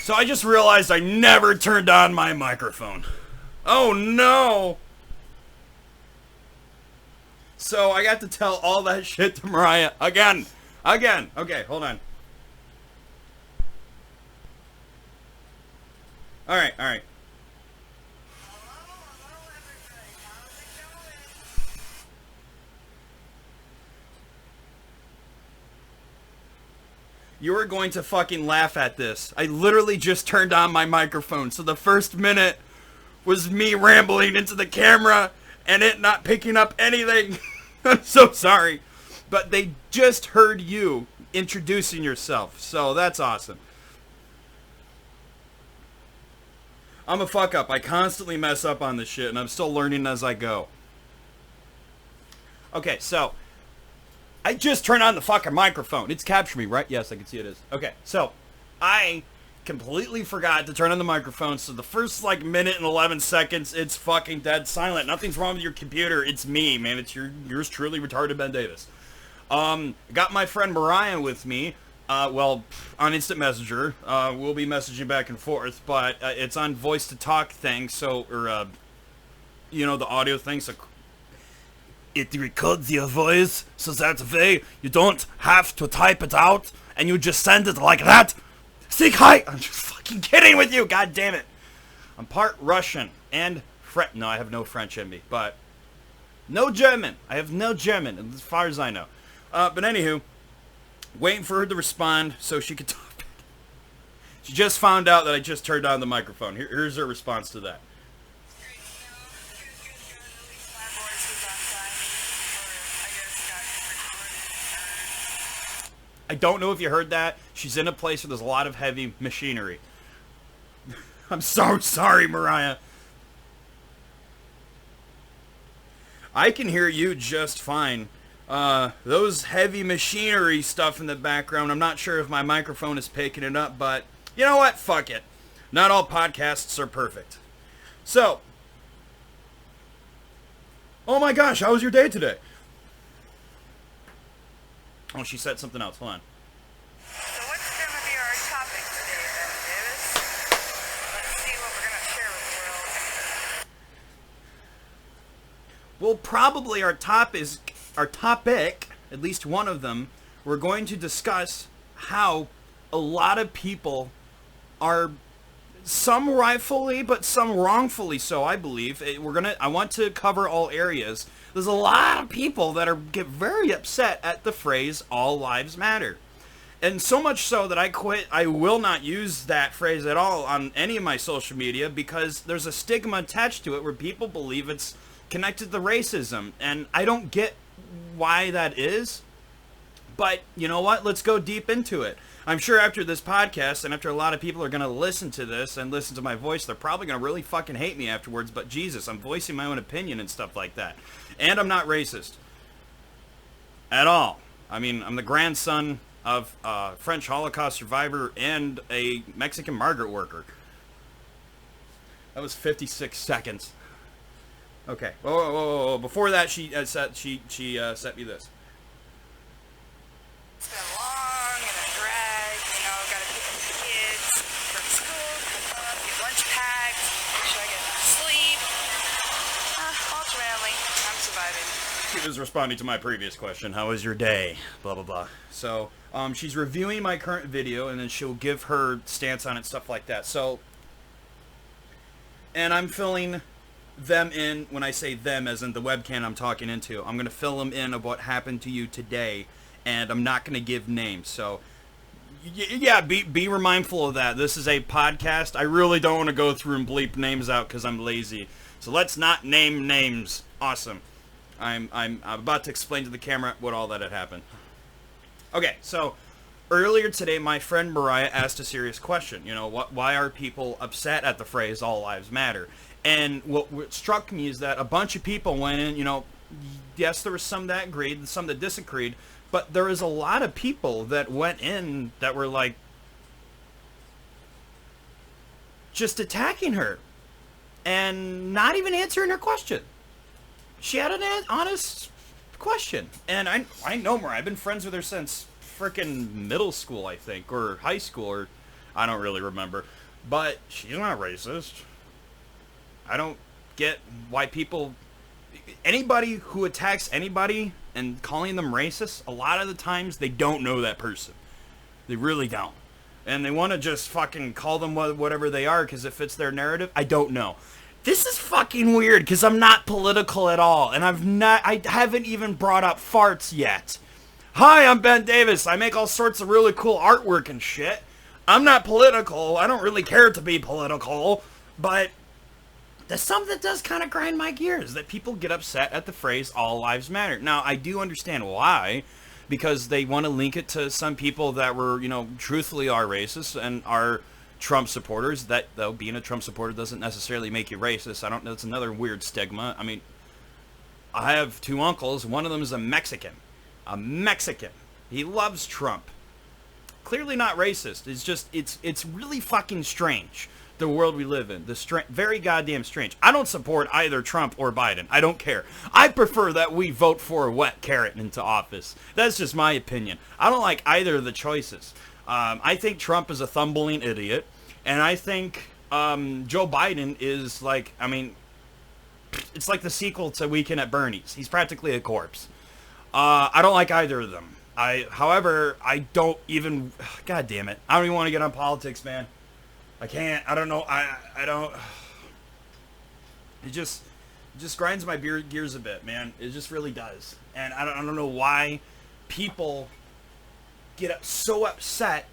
So I just realized I never turned on my microphone. Oh no! So I got to tell all that shit to Mariah again. Okay, hold on. Alright. You are going to fucking laugh at this. I literally just turned on my microphone, so the first minute was me rambling into the camera and it not picking up anything. I'm so sorry. But they just heard you introducing yourself, so that's awesome. I'm a fuck up. I constantly mess up on this shit, and I'm still learning as I go. Okay, so I just turned on the fucking microphone. It's capturing me, right? Yes, I can see it is. Okay, so I completely forgot to turn on the microphone, so the first like minute and 11 seconds, it's fucking dead silent. Nothing's wrong with your computer. It's me, man. It's yours truly, retarded Ben Davis. Got my friend Mariah with me. Well, on Instant Messenger. We'll be messaging back and forth, but it's on voice to talk thing, so, or, you know, the audio thing, so it records your voice, so that way you don't have to type it out, and you just send it like that. Say hi! I'm just fucking kidding with you, god damn it. I'm part Russian, and French. No, I have no French in me, but no German. I have no German, as far as I know. But anywho, waiting for her to respond so she could talk. She just found out that I just turned on the microphone. Here's her response to that. I don't know if you heard that. She's in a place where there's a lot of heavy machinery. I'm so sorry, Mariah. I can hear you just fine. Those heavy machinery stuff in the background, I'm not sure if my microphone is picking it up, but you know what? Fuck it. Not all podcasts are perfect. So, oh my gosh, how was your day today? Oh, she said something else. Hold on. So what's going to be our topic today, Ben Davis? Let's see what we're going to share with the world. Well, probably our topic, at least one of them, we're going to discuss how a lot of people are, some rightfully, but some wrongfully so, I believe. I want to cover all areas. There's a lot of people that get very upset at the phrase, all lives matter. And so much so that I will not use that phrase at all on any of my social media because there's a stigma attached to it where people believe it's connected to racism. And I don't get why that is. But you know what? Let's go deep into it. I'm sure after this podcast and after a lot of people are going to listen to this and listen to my voice, they're probably going to really fucking hate me afterwards. But Jesus, I'm voicing my own opinion and stuff like that. And I'm not racist. At all. I mean, I'm the grandson of a French Holocaust survivor and a Mexican migrant worker. That was 56 seconds. Okay. Whoa. Before that, she sent me this. It's been long and a drag, you know, got to pick up the kids from school, pick them up, get lunch packed, make sure I get enough sleep. Ultimately, I'm surviving. She was responding to my previous question. How was your day? Blah, blah, blah. So, she's reviewing my current video, and then she'll give her stance on it, stuff like that. So, and I'm filling them in, when I say them, as in the webcam I'm talking into. I'm going to fill them in of what happened to you today, and I'm not going to give names. So, yeah, be mindful of that. This is a podcast. I really don't want to go through and bleep names out because I'm lazy. So let's not name names. Awesome. I'm about to explain to the camera what all that had happened. Okay, so earlier today, my friend Mariah asked a serious question. You know, why are people upset at the phrase "all lives matter"? And what struck me is that a bunch of people went in. You know, yes, there were some that agreed and some that disagreed, but there was a lot of people that went in that were like just attacking her and not even answering her question. She had an honest question. And I know her. I've been friends with her since frickin' middle school, I think, or high school, or I don't really remember. But she's not racist. I don't get why people... Anybody who attacks anybody and calling them racist, a lot of the times they don't know that person. They really don't. And they want to just fucking call them whatever they are because it fits their narrative. I don't know. This is fucking weird because I'm not political at all. And I haven't even brought up farts yet. Hi, I'm Ben Davis. I make all sorts of really cool artwork and shit. I'm not political. I don't really care to be political. But there's something that does kind of grind my gears. That people get upset at the phrase all lives matter. Now, I do understand why. Because they want to link it to some people that were, truthfully are racist and are Trump supporters. That, though, being a Trump supporter doesn't necessarily make you racist. I don't know. It's another weird stigma. I mean, I have two uncles. One of them is a Mexican. A Mexican. He loves Trump. Clearly not racist. It's just, it's really fucking strange. The world we live in. Very goddamn strange. I don't support either Trump or Biden. I don't care. I prefer that we vote for a wet carrot into office. That's just my opinion. I don't like either of the choices. I think Trump is a thumbling idiot. And I think Joe Biden is like, it's like the sequel to Weekend at Bernie's. He's practically a corpse. I don't like either of them. However, I don't even... God damn it. I don't even want to get on politics, man. I can't. I don't know. I don't. It just grinds my gears a bit, man. It just really does. And I don't know why people get so upset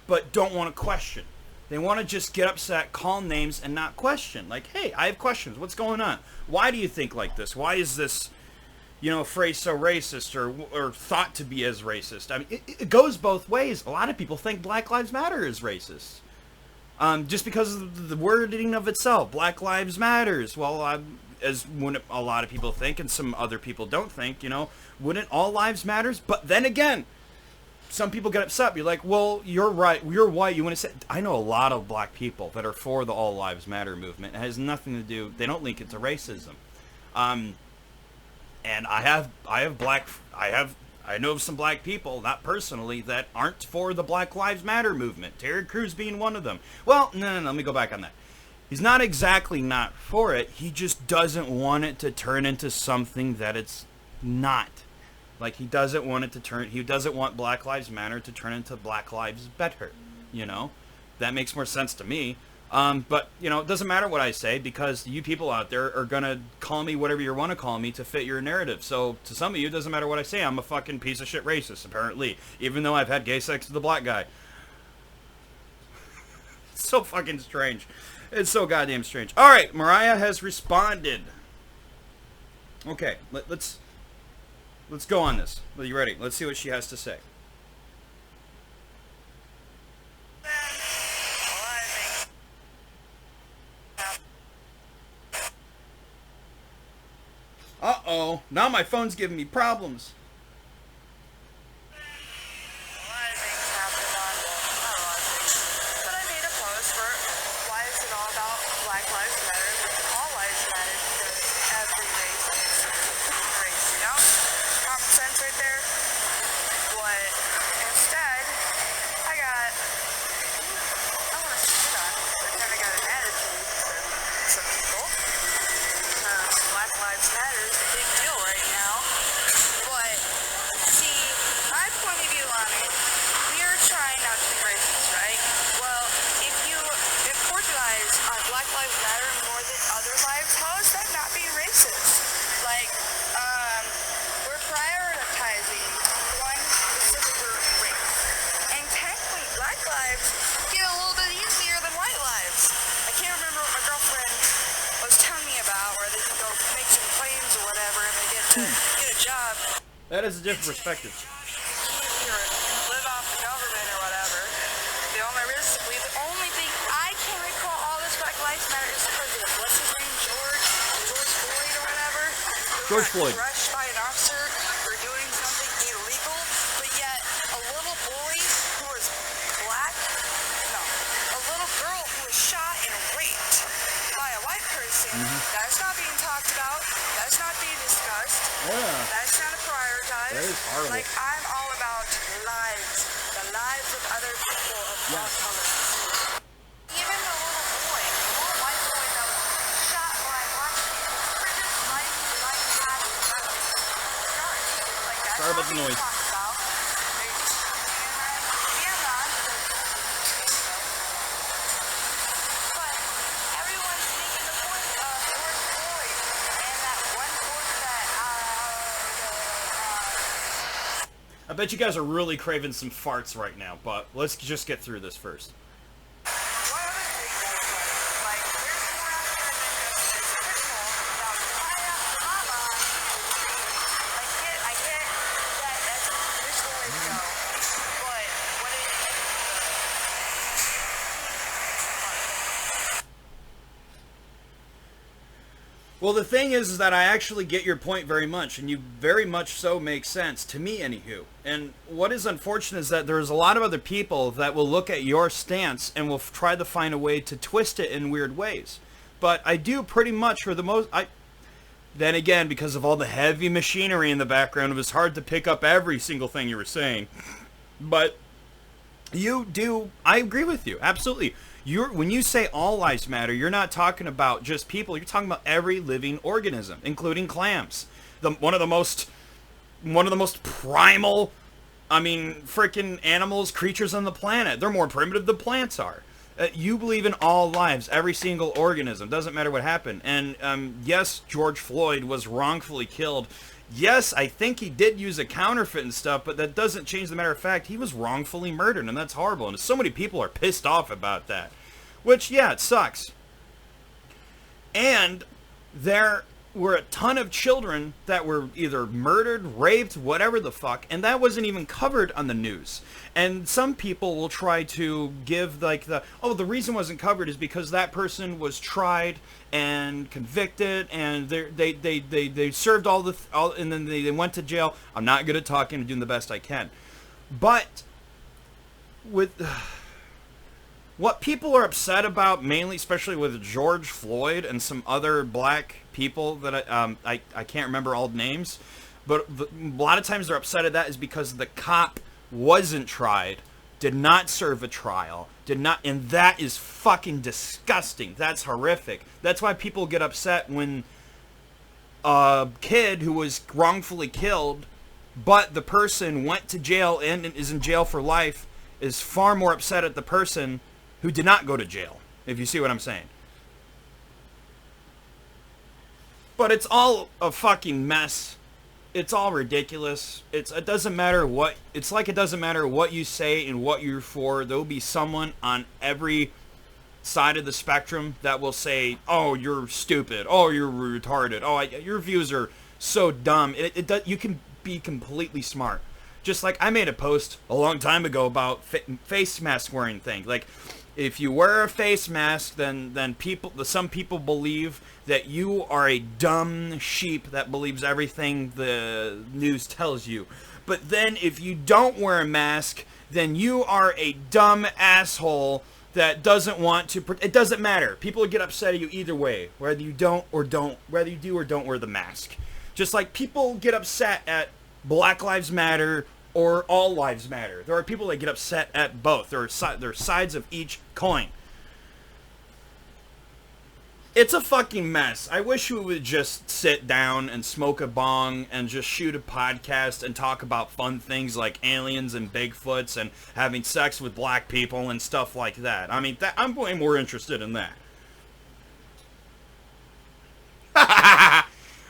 but don't want to question. They want to just get upset, call names, and not question. Like, hey, I have questions. What's going on? Why do you think like this? Why is this, phrase so racist or thought to be as racist? I mean, it goes both ways. A lot of people think Black Lives Matter is racist. Just because of the wording of itself, Black Lives Matters. Well, as a lot of people think, and some other people don't think, wouldn't all lives matters? But then again, some people get upset. Be like, well, you're right. You're white. You want to say? I know a lot of black people that are for the all lives matter movement. It has nothing to do. They don't link it to racism. And I know of some black people, not personally, that aren't for the Black Lives Matter movement. Terry Crews being one of them. Well, no, let me go back on that. He's not exactly not for it. He just doesn't want it to turn into something that it's not. Like, he doesn't want Black Lives Matter to turn into Black Lives Better. That makes more sense to me. But, it doesn't matter what I say because you people out there are going to call me whatever you want to call me to fit your narrative. So to some of you, it doesn't matter what I say. I'm a fucking piece of shit racist, apparently, even though I've had gay sex with a black guy. It's so fucking strange. It's so goddamn strange. All right, Mariah has responded. Okay, let's go on this. Are you ready? Let's see what she has to say. Uh-oh, now my phone's giving me problems. That is a different perspective. Live off the government or whatever. The only thing I can recall all this Black Lives Matter is because of what's his name, George Floyd or whatever. George Floyd. Rushed by an officer for doing something illegal, but yet a little boy who was black, a little girl who was shot and raped by a white person. That's not being talked about. That's not being discussed. Yeah. That's not a prioritized. That is horrible. Like, I'm all about lives. The lives lives of other people of all Yes. colors. Even the little boy, the little white boy that was shot by black people, for his life did not even have a charge. Like, that's Sorry not about the being noise. talked about. They just stand on, but everyone's making the point of George Floyd and that one quote that, I bet you guys are really craving some farts right now, but let's just get through this first. what other thing that like, there's more out there than just this criminal about mama. I get that that's a traditional way to go, but what it Well, the thing is that I actually get your point very much, and you very much so make sense, to me anywho. And what is unfortunate is that there's a lot of other people that will look at your stance and will try to find a way to twist it in weird ways. But I do pretty much, for the most... Then again, because of all the heavy machinery in the background, it was hard to pick up every single thing you were saying. But you do... I agree with you, absolutely. When you say all lives matter, you're not talking about just people. You're talking about every living organism, including clams. One of the most primal, freaking animals, creatures on the planet. They're more primitive than plants are. You believe in all lives, every single organism. Doesn't matter what happened. And yes, George Floyd was wrongfully killed. Yes, I think he did use a counterfeit and stuff, but that doesn't change the matter of fact. He was wrongfully murdered, and that's horrible. And so many people are pissed off about that. Which, yeah, it sucks. And there were a ton of children that were either murdered, raped, whatever the fuck, and that wasn't even covered on the news. And some people will try to give the reason it wasn't covered is because that person was tried and convicted, and they served all and then they went to jail. I'm not good at talking and doing the best I can, but with what people are upset about, mainly, especially with George Floyd and some other black people that I can't remember all the names, but a lot of times they're upset at that is because the cop wasn't tried, did not serve a trial, and that is fucking disgusting. That's horrific. That's why people get upset when a kid who was wrongfully killed, but the person went to jail and is in jail for life, is far more upset at the person who did not go to jail, if you see what I'm saying. But it's all a fucking mess. It's all ridiculous. It doesn't matter what... It's like it doesn't matter what you say and what you're for. There'll be someone on every side of the spectrum that will say, oh, you're stupid. Oh, you're retarded. Oh, your views are so dumb. You can be completely smart. Just like I made a post a long time ago about face mask wearing thing. Like, if you wear a face mask, then some people believe that you are a dumb sheep that believes everything the news tells you. But then if you don't wear a mask, then you are a dumb asshole that doesn't want to... It doesn't matter. People get upset at you either way, whether you do or don't wear the mask. Just like people get upset at Black Lives Matter or All Lives Matter. There are people that get upset at both. There are sides of each coin. It's a fucking mess. I wish we would just sit down and smoke a bong and just shoot a podcast and talk about fun things like aliens and Bigfoots and having sex with black people and stuff like that. I mean, I'm way more interested in that.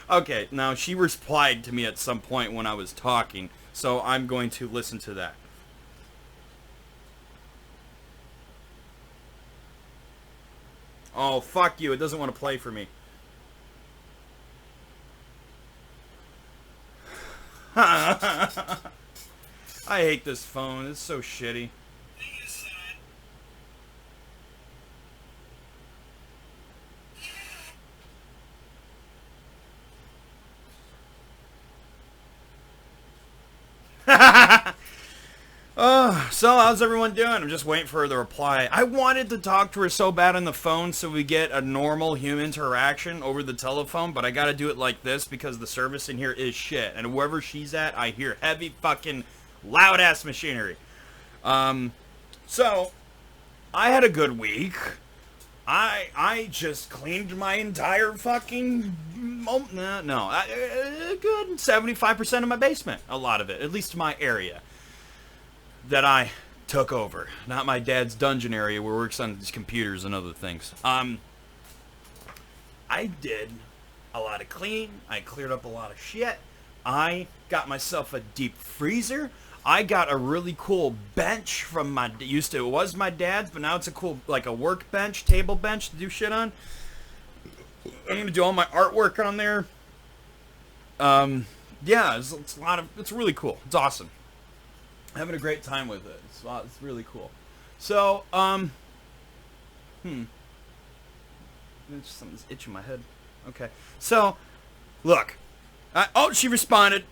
Okay, now she replied to me at some point when I was talking, so I'm going to listen to that. Oh, fuck you. It doesn't want to play for me. I hate this phone. It's so shitty. So how's everyone doing? I'm just waiting for the reply. I wanted to talk to her so bad on the phone so we get a normal human interaction over the telephone, but I gotta do it like this because the service in here is shit. And wherever she's at, I hear heavy fucking loud ass machinery. So I had a good week. I just cleaned my entire fucking a good 75% of my basement. A lot of it, at least my area that I took over. Not my dad's dungeon area where he works on his computers and other things. I did a lot of cleaning. I cleared up a lot of shit. I got myself a deep freezer. I got a really cool bench from it was my dad's, but now it's a cool, like a workbench, table bench to do shit on. I'm going to do all my artwork on there. Yeah, it's really cool. It's awesome. Having a great time with it. It's really cool. So, something's itching my head. Okay. So, look. She responded.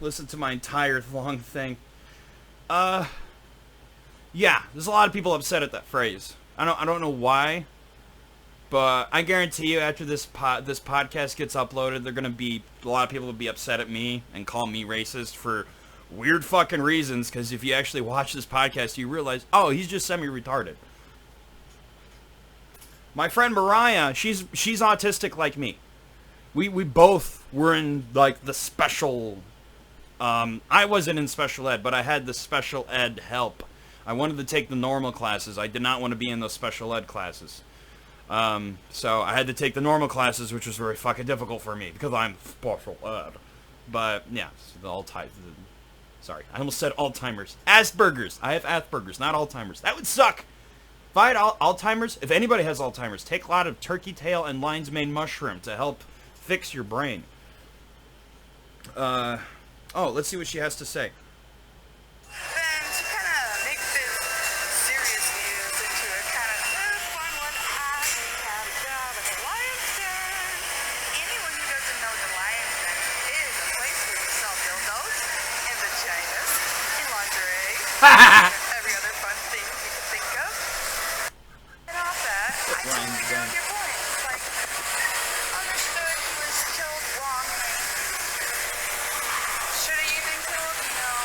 Listen to my entire long thing. Yeah, there's a lot of people upset at that phrase. I don't know why, but I guarantee you after this podcast gets uploaded, a lot of people will be upset at me and call me racist for weird fucking reasons, because if you actually watch this podcast, you realize, oh, he's just semi-retarded. My friend Mariah, she's autistic like me. We both were in, like, the special... I wasn't in special ed, but I had the special ed help. I wanted to take the normal classes. I did not want to be in those special ed classes. So I had to take the normal classes, which was very fucking difficult for me, because I'm special ed. But, yeah, sorry, I almost said Alzheimer's. Asperger's. I have Asperger's, not Alzheimer's. That would suck. If I had Alzheimer's, if anybody has Alzheimer's, take a lot of turkey tail and lion's mane mushroom to help fix your brain. Let's see what she has to say. Then to kind of make this serious news into a kind of fun one, I have a job at the Lion's Den. Anyone who doesn't know the Lion's Den is a place where you sell dildos and vaginas and lingerie and every other fun thing you can think of. And off that, I totally agree with your point. It's like, understood he was killed wrongly. Should he have been killed? No.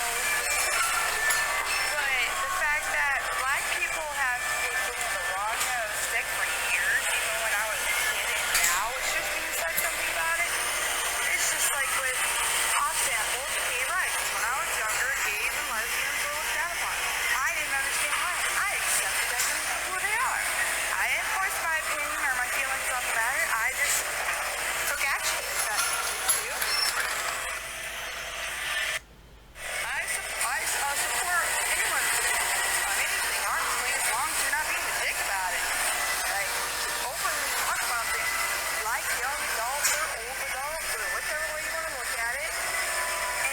But the fact that black people have been getting the wrong end of the stick for years, even when I was a kid, and now it's just being said something about it, it's just like with off-samples, gay rights. When I was younger, gays and lesbians were looked down upon. I didn't understand why. I accepted them for who they are. I didn't voice my opinion or my feelings on the matter. I just took action. Is that you? I support anyone's opinions on anything, honestly, as long as you're not being a dick about it. Like, openly talk about things like young adults or old adults or whichever way you want to look at it, and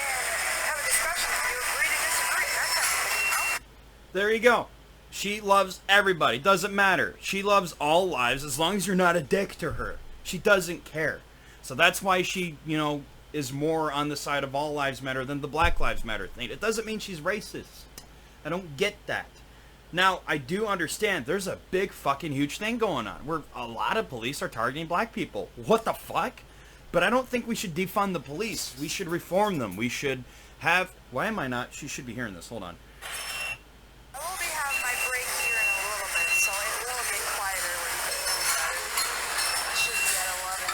have a discussion. You agree to disagree, that type of thing, you know? There you go. She loves everybody. Doesn't matter. She loves all lives as long as you're not a dick to her. She doesn't care. So that's why she, is more on the side of all lives matter than the Black Lives Matter thing. It doesn't mean she's racist. I don't get that. Now, I do understand there's a big fucking huge thing going on where a lot of police are targeting black people. What the fuck? But I don't think we should defund the police. We should reform them. We should have... Why am I not? She should be hearing this. Hold on. I will be having my break here in a little bit, so it will get quieter when you think about it. I should be at 11.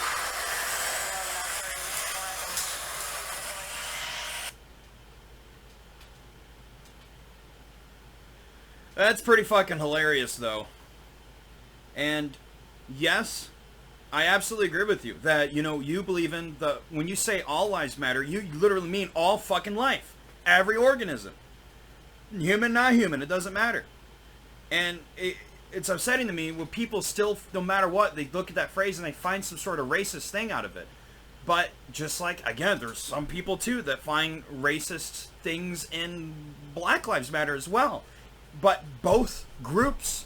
11:30. That's pretty fucking hilarious, though. And yes, I absolutely agree with you that, you believe in when you say all lives matter, you literally mean all fucking life. Every organism. Human, not human, it doesn't matter. And it's upsetting to me when people still, no matter what, they look at that phrase and they find some sort of racist thing out of it. But just like, again, there's some people too that find racist things in Black Lives Matter as well. But both groups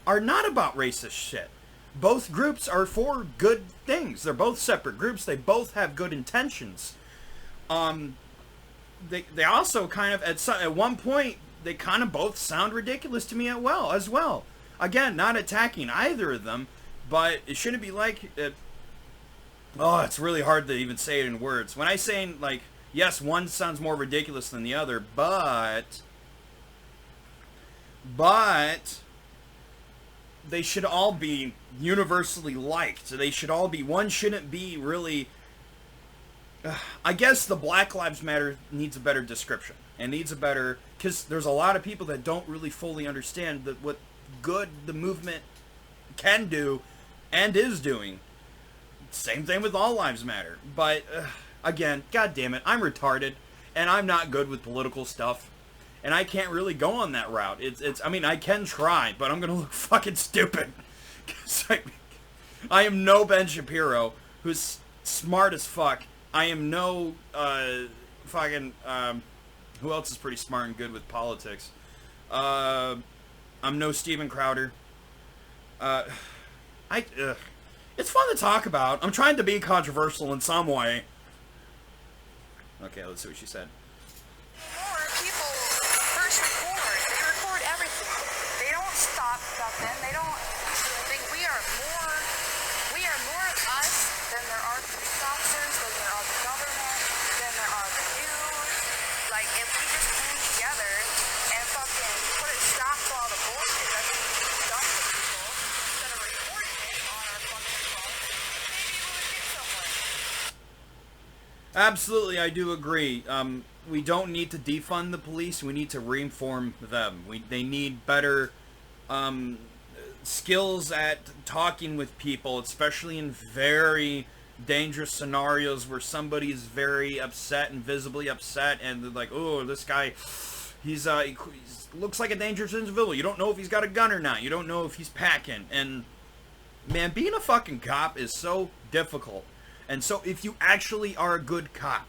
are not about racist shit. Both groups are for good things. They're both separate groups. They both have good intentions. They also kind of, at one point, they kind of both sound ridiculous to me as well. Again, not attacking either of them, but it shouldn't be like... it's really hard to even say it in words. When I say, like, yes, one sounds more ridiculous than the other, but but they should all be universally liked. They should all be, one shouldn't be really, I guess the Black Lives Matter needs a better description. And needs a better, because there's a lot of people that don't really fully understand that what good the movement can do and is doing. Same thing with All Lives Matter. But, again, god damn it, I'm retarded, and I'm not good with political stuff. And I can't really go on that route. I mean, I can try, but I'm gonna look fucking stupid. 'Cause I am no Ben Shapiro, who's smart as fuck. I am no, who else is pretty smart and good with politics? I'm no Steven Crowder. It's fun to talk about. I'm trying to be controversial in some way. Okay, let's see what she said. More people first record. They record everything. They don't stop nothing. They don't do anything. We are more of us than there are police officers, than there are the government, than there are the news. Like, if we just came together and fucking put a stop to all the bullshit that's being done to people, instead of recording it on our fucking phone, maybe we would get somewhere. Absolutely, I do agree. We don't need to defund the police. We need to reform them. They need better skills at talking with people, especially in very dangerous scenarios where somebody is very upset and visibly upset, and they're like, "Oh, this guy, he looks like a dangerous individual. You don't know if he's got a gun or not. You don't know if he's packing." And man, being a fucking cop is so difficult. And so if you actually are a good cop,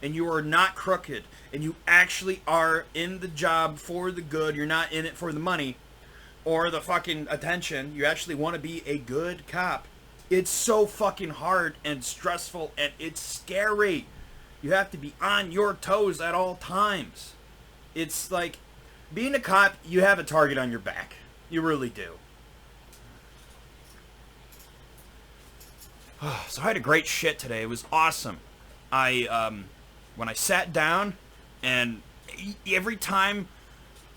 and you are not crooked, and you actually are in the job for the good, you're not in it for the money or the fucking attention, you actually want to be a good cop, it's so fucking hard and stressful, and it's scary. You have to be on your toes at all times. It's like, being a cop, you have a target on your back. You really do. So I had a great shit today. It was awesome. When I sat down, and every time,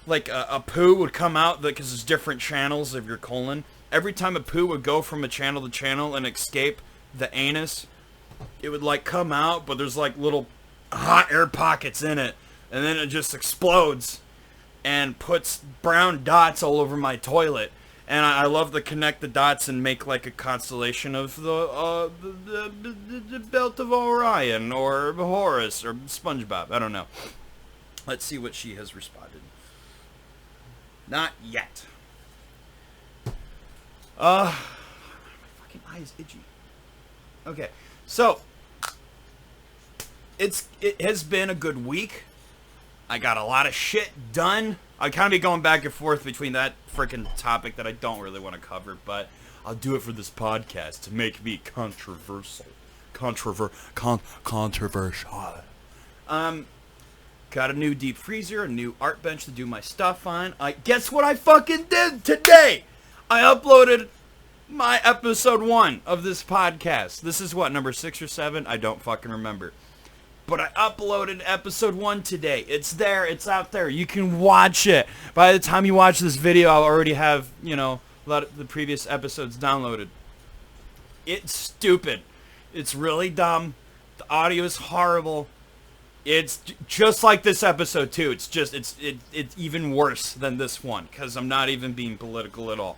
like, a poo would come out, because there's different channels of your colon, every time a poo would go from a channel to channel and escape the anus, it would, like, come out, but there's, like, little hot air pockets in it, and then it just explodes and puts brown dots all over my toilet. And I love to connect the dots and make like a constellation of the Belt of Orion or Horus or SpongeBob. I don't know. Let's see what she has responded. Not yet. My fucking eye is itchy. Okay, so it has been a good week. I got a lot of shit done. I kind of be going back and forth between that freaking topic that I don't really want to cover, but I'll do it for this podcast to make me controversial. Controversial. Got a new deep freezer, a new art bench to do my stuff on. Guess what I fucking did today? I uploaded my episode 1 of this podcast. This is what, number 6 or 7? I don't fucking remember. But I uploaded episode 1 today. It's there. It's out there. You can watch it. By the time you watch this video, I'll already have, a lot of the previous episodes downloaded. It's stupid. It's really dumb. The audio is horrible. It's just like this episode, too. It's just, it's even worse than this one, because I'm not even being political at all.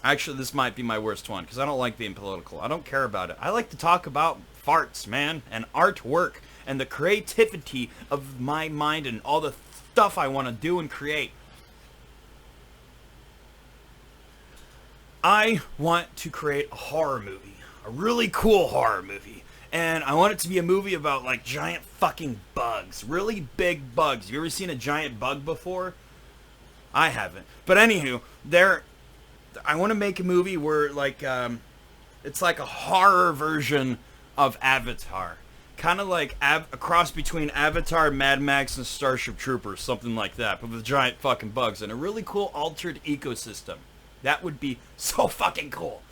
Actually, this might be my worst one, because I don't like being political. I don't care about it. I like to talk about farts, man, and artwork, and the creativity of my mind, and all the stuff I want to do and create. I want to create a horror movie. A really cool horror movie. And I want it to be a movie about, like, giant fucking bugs. Really big bugs. Have you ever seen a giant bug before? I haven't. But anywho, I want to make a movie where, like, it's like a horror version of Avatar. Kind of like a cross between Avatar, Mad Max, and Starship Troopers. Something like that, but with giant fucking bugs. And a really cool altered ecosystem. That would be so fucking cool.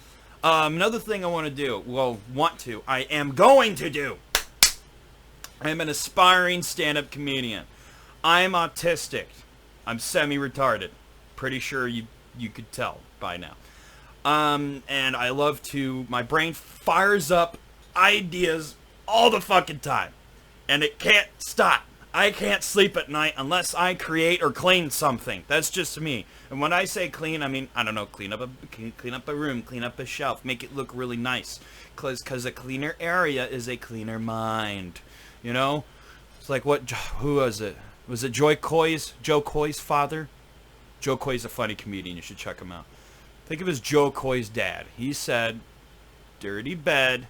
Another thing I want to do, I am going to do. I am an aspiring stand-up comedian. I am autistic. I'm semi-retarded. Pretty sure you could tell by now. And I love to, my brain fires up ideas all the fucking time. And it can't stop. I can't sleep at night unless I create or clean something. That's just me. And when I say clean, I mean, I don't know, clean up a room, clean up a shelf, make it look really nice. Because a cleaner area is a cleaner mind. You know? It's like what, who was it? Was it Joe Coy's father? Joe Coy's a funny comedian. You should check him out. Think of his Joe Coy's dad. He said, dirty bed,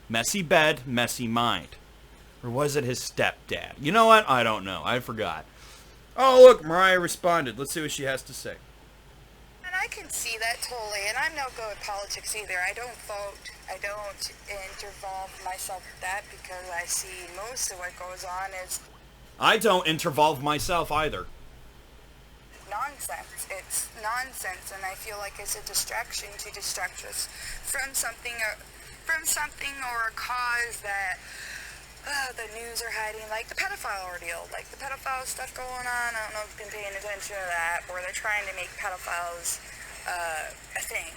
messy mind. Or was it his stepdad? You know what? I don't know. I forgot. Oh, look, Mariah responded. Let's see what she has to say. And I can see that totally, and I'm no good with politics either. I don't vote. I don't involve myself with that because I see most of what goes on is I don't intervolve myself either. nonsense. It's nonsense, and I feel like it's a distraction to distract us from something or a cause that the news are hiding, like the pedophile ordeal, like the pedophile stuff going on. I don't know if you've been paying attention to that, where they're trying to make pedophiles a thing,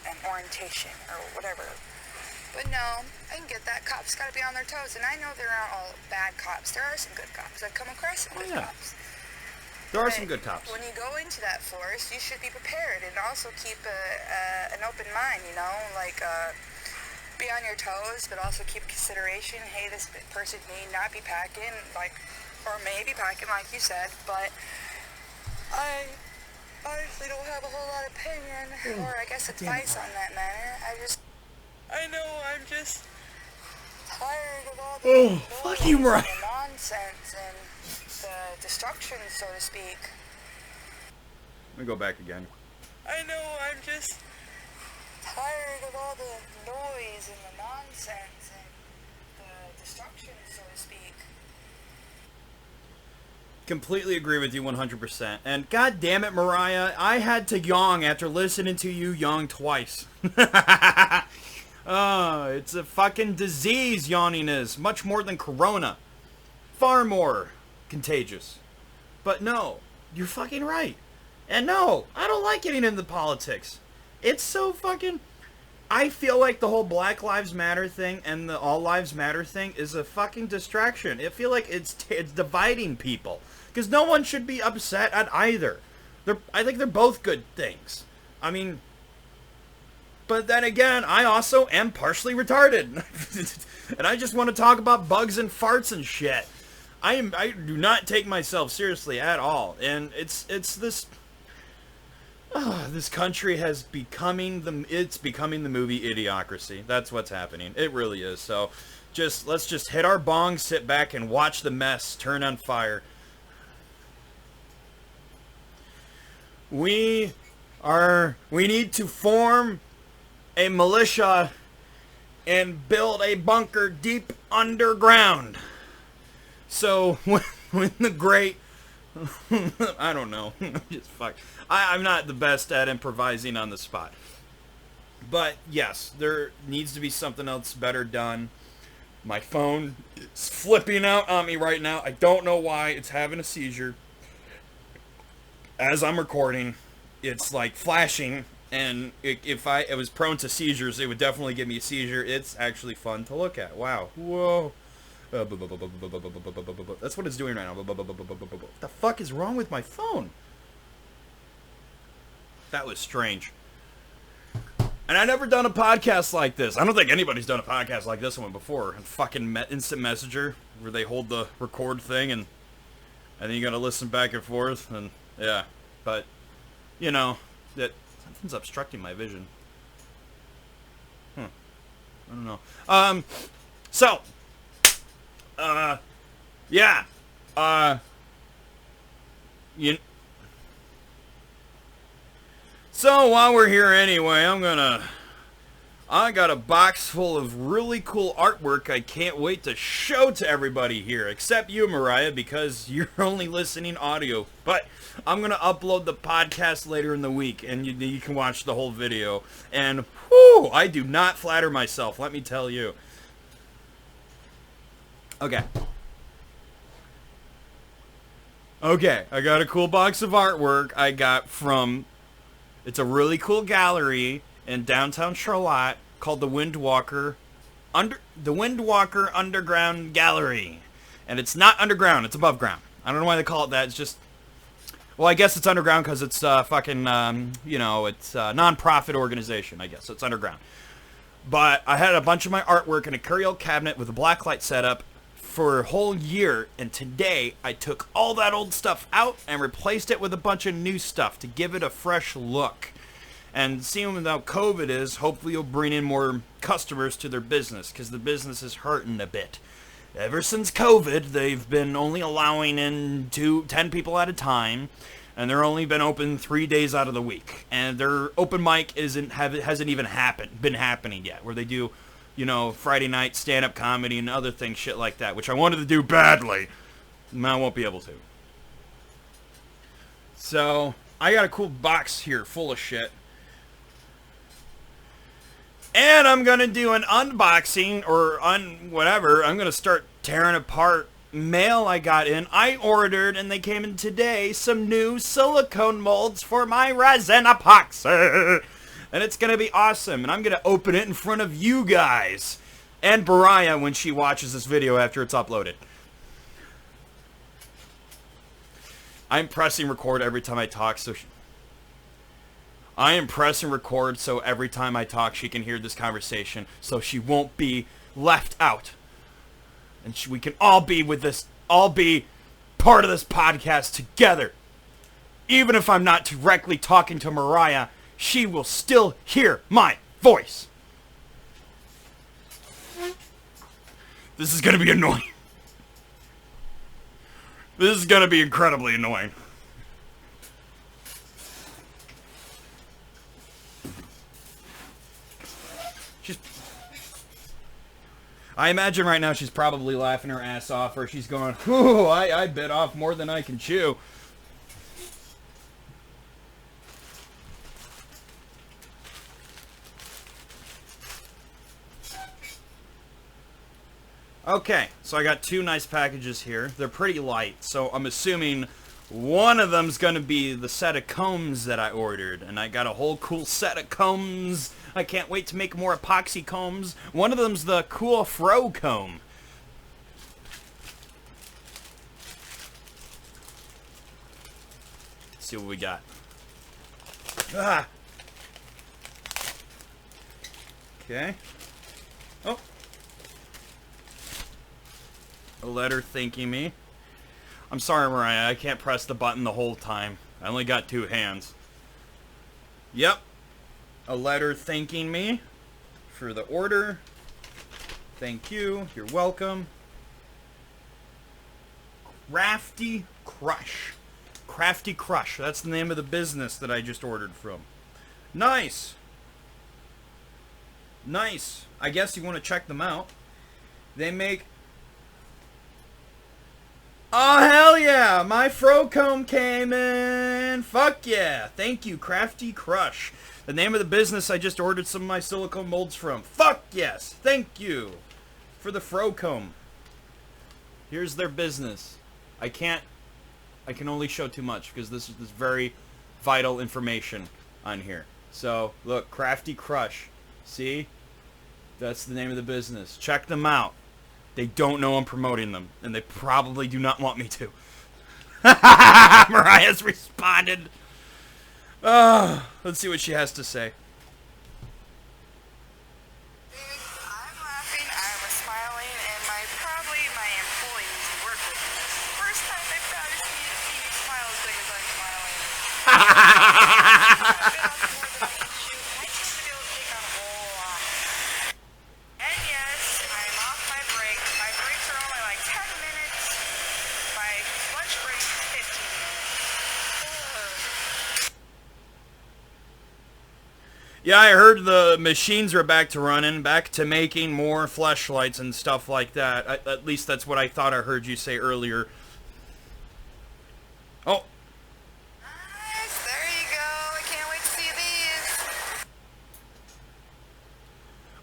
an orientation, or whatever. But no, I can get that. Cops got to be on their toes, and I know there aren't all bad cops. There are some good cops. I've come across some good cops. There are some good cops. When you go into that forest, you should be prepared and also keep an open mind, you know, like be on your toes, but also keep consideration. Hey, this person may not be packing, like, or may be packing, like you said, but I honestly don't have a whole lot of opinion, or I guess advice on that matter. I know I'm just tired of all the fuck you, Mariah. nonsense and the destruction, so to speak. Let me go back again. I know I'm just tired of all the noise and the nonsense and the destruction, so to speak. Completely agree with you 100%. And god damn it, Mariah, I had to yawn after listening to you yawn twice. Oh, it's a fucking disease, yawning is. Much more than corona. Far more contagious. But no, you're fucking right. And no, I don't like getting into politics. It's so fucking... I feel like the whole Black Lives Matter thing and the All Lives Matter thing is a fucking distraction. I feel like it's dividing people. Because no one should be upset at either. I think they're both good things. I mean... But then again, I also am partially retarded. And I just want to talk about bugs and farts and shit. I do not take myself seriously at all. And it's this... this country has becoming the movie Idiocracy. That's what's happening. It really is. So let's just hit our bongs, sit back, and watch the mess turn on fire. We need to form a militia and build a bunker deep underground. So when the great I don't know. Just fuck. I'm not the best at improvising on the spot. But yes, there needs to be something else better done. My phone is flipping out on me right now. I don't know why. It's having a seizure. As I'm recording, it's like flashing. And if I was prone to seizures, it would definitely give me a seizure. It's actually fun to look at. Wow. Whoa. That's what it's doing right now. What the fuck is wrong with my phone? That was strange. And I've never done a podcast like this. I don't think anybody's done a podcast like this one before. And fucking instant messenger, where they hold the record thing and then you gotta listen back and forth. And yeah, but you know that something's obstructing my vision. I don't know. So. Yeah. So while we're here anyway, I got a box full of really cool artwork I can't wait to show to everybody here, except you, Mariah, because you're only listening audio. But I'm gonna upload the podcast later in the week, and you can watch the whole video. And whew, I do not flatter myself, let me tell you. Okay. Okay, I got a cool box of artwork I got from, it's a really cool gallery in downtown Charlotte called the Windwalker Underground Gallery. And it's not underground, it's above ground. I don't know why they call it that. It's just, well, I guess it's underground because it's it's a non-profit organization, I guess. So it's underground. But I had a bunch of my artwork in a curio cabinet with a blacklight setup for a whole year, and today I took all that old stuff out and replaced it with a bunch of new stuff to give it a fresh look. And seeing how COVID is, hopefully you'll bring in more customers to their business, because the business is hurting a bit. Ever since COVID, they've been only allowing in 10 people at a time, and they're only been open 3 days out of the week. And their open mic hasn't even been happening yet, where they do, Friday night stand-up comedy and other things, shit like that, which I wanted to do badly. And I won't be able to. So, I got a cool box here full of shit. And I'm going to do an unboxing, or whatever. I'm going to start tearing apart mail I got in. I ordered, and they came in today, some new silicone molds for my resin epoxy. And it's going to be awesome. And I'm going to open it in front of you guys. And Bariah when she watches this video after it's uploaded. I'm pressing record every time I talk, so I am pressing record so every time I talk she can hear this conversation, so she won't be left out. And we can all be part of this podcast together. Even if I'm not directly talking to Mariah, she will still hear my voice. This is going to be annoying. This is going to be incredibly annoying. I imagine right now she's probably laughing her ass off, or she's going, whew, I bit off more than I can chew. Okay, so I got two nice packages here. They're pretty light, so I'm assuming one of them's gonna be the set of combs that I ordered. And I got a whole cool set of combs. I can't wait to make more epoxy combs. One of them's the cool fro comb. Let's see what we got. Ah! Okay. Oh! A letter thanking me. I'm sorry, Mariah, I can't press the button the whole time. I only got 2 hands. Yep. A letter thanking me for the order. Thank you. You're welcome. Crafty Crush. Crafty Crush. That's the name of the business that I just ordered from. Nice. Nice. I guess you want to check them out. They make... Oh, hell yeah! My fro comb came in! Fuck yeah! Thank you, Crafty Crush. The name of the business I just ordered some of my silicone molds from. Fuck yes! Thank you for the fro comb. Here's their business. I can only show too much because this is very vital information on here. So, look, Crafty Crush. See? That's the name of the business. Check them out. They don't know I'm promoting them, and they probably do not want me to. Mariah's responded. Let's see what she has to say. I'm laughing, I was smiling, and probably my employees who work with me. First time they've probably seen me smile as big as I'm smiling. I've been on more than I can chew. I tend to be able to take on a whole lot. And yes, I'm off my break. My breaks are only like 10 minutes. My lunch break is 15 minutes. Yeah, I heard the machines are back to running, back to making more fleshlights and stuff like that. At least that's what I thought I heard you say earlier. Oh. Nice, there you go. I can't wait to see these.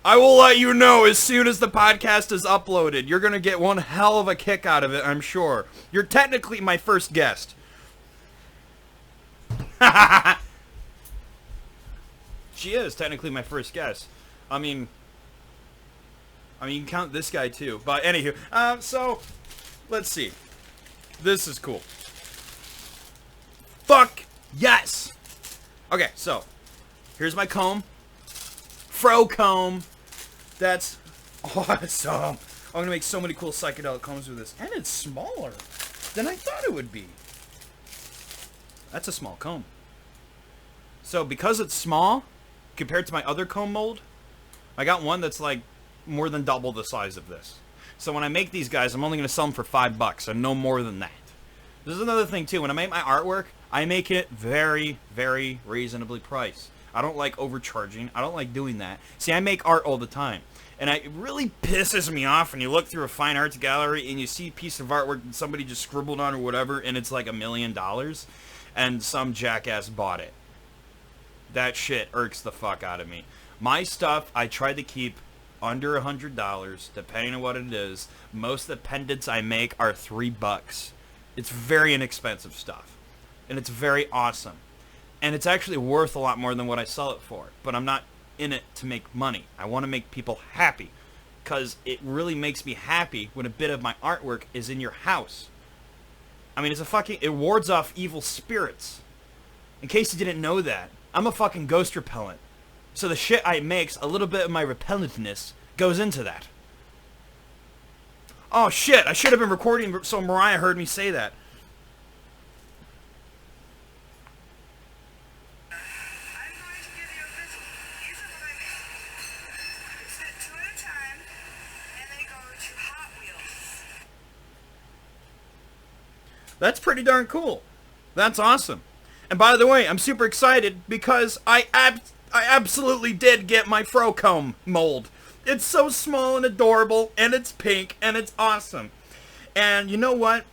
I will let you know as soon as the podcast is uploaded. You're going to get one hell of a kick out of it, I'm sure. You're technically my first guest. She is technically my first guest. I mean, you can count this guy too. But anywho, so let's see. This is cool. Fuck yes. Okay, so here's my comb. Fro comb. That's awesome. I'm gonna make so many cool psychedelic combs with this, and it's smaller than I thought it would be. That's a small comb. So because it's small, compared to my other comb mold, I got one that's like more than double the size of this. So when I make these guys, I'm only going to sell them for $5 and no more than that. This is another thing too. When I make my artwork, I make it very, very reasonably priced. I don't like overcharging. I don't like doing that. See, I make art all the time. And it really pisses me off when you look through a fine arts gallery and you see a piece of artwork that somebody just scribbled on or whatever, and it's like $1 million, and some jackass bought it. That shit irks the fuck out of me. My stuff, I try to keep under $100, depending on what it is. Most of the pendants I make are $3. It's very inexpensive stuff. And it's very awesome. And it's actually worth a lot more than what I sell it for. But I'm not in it to make money. I want to make people happy. Because it really makes me happy when a bit of my artwork is in your house. I mean, it wards off evil spirits. In case you didn't know that, I'm a fucking ghost repellent. So the shit I makes, a little bit of my repellentness goes into that. Oh shit, I should have been recording so Mariah heard me say that. I'm going to give you a visual. These are what I make. You sit 2 at a time, and they go to Hot Wheels. That's pretty darn cool. That's awesome. And by the way, I'm super excited because I absolutely did get my fro comb mold. It's so small and adorable, and it's pink, and it's awesome. And you know what?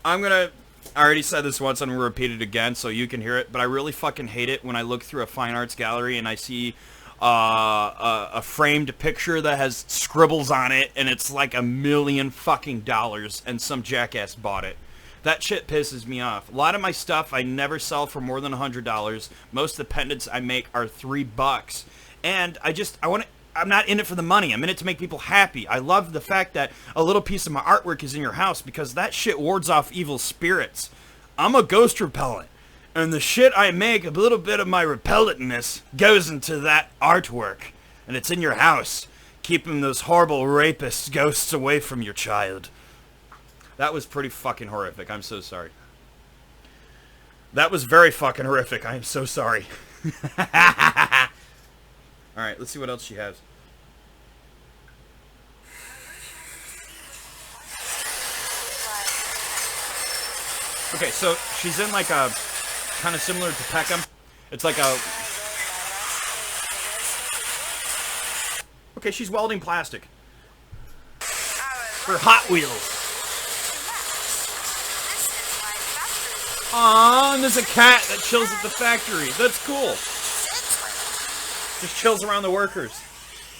I already said this once, I'm going to repeat it again so you can hear it, but I really fucking hate it when I look through a fine arts gallery and I see a framed picture that has scribbles on it, and it's like $1 million fucking dollars, and some jackass bought it. That shit pisses me off. A lot of my stuff I never sell for more than $100. Most of the pendants I make are $3. And I'm not in it for the money. I'm in it to make people happy. I love the fact that a little piece of my artwork is in your house because that shit wards off evil spirits. I'm a ghost repellent. And the shit I make, a little bit of my repellentness goes into that artwork. And it's in your house, keeping those horrible rapist ghosts away from your child. That was pretty fucking horrific. I'm so sorry. That was very fucking horrific. I am so sorry. Alright, let's see what else she has. Okay, so she's in like a kind of similar to Peckham. It's like a... Okay, she's welding plastic. For Hot Wheels. Aww, and there's a cat that chills at the factory. That's cool. Just chills around the workers.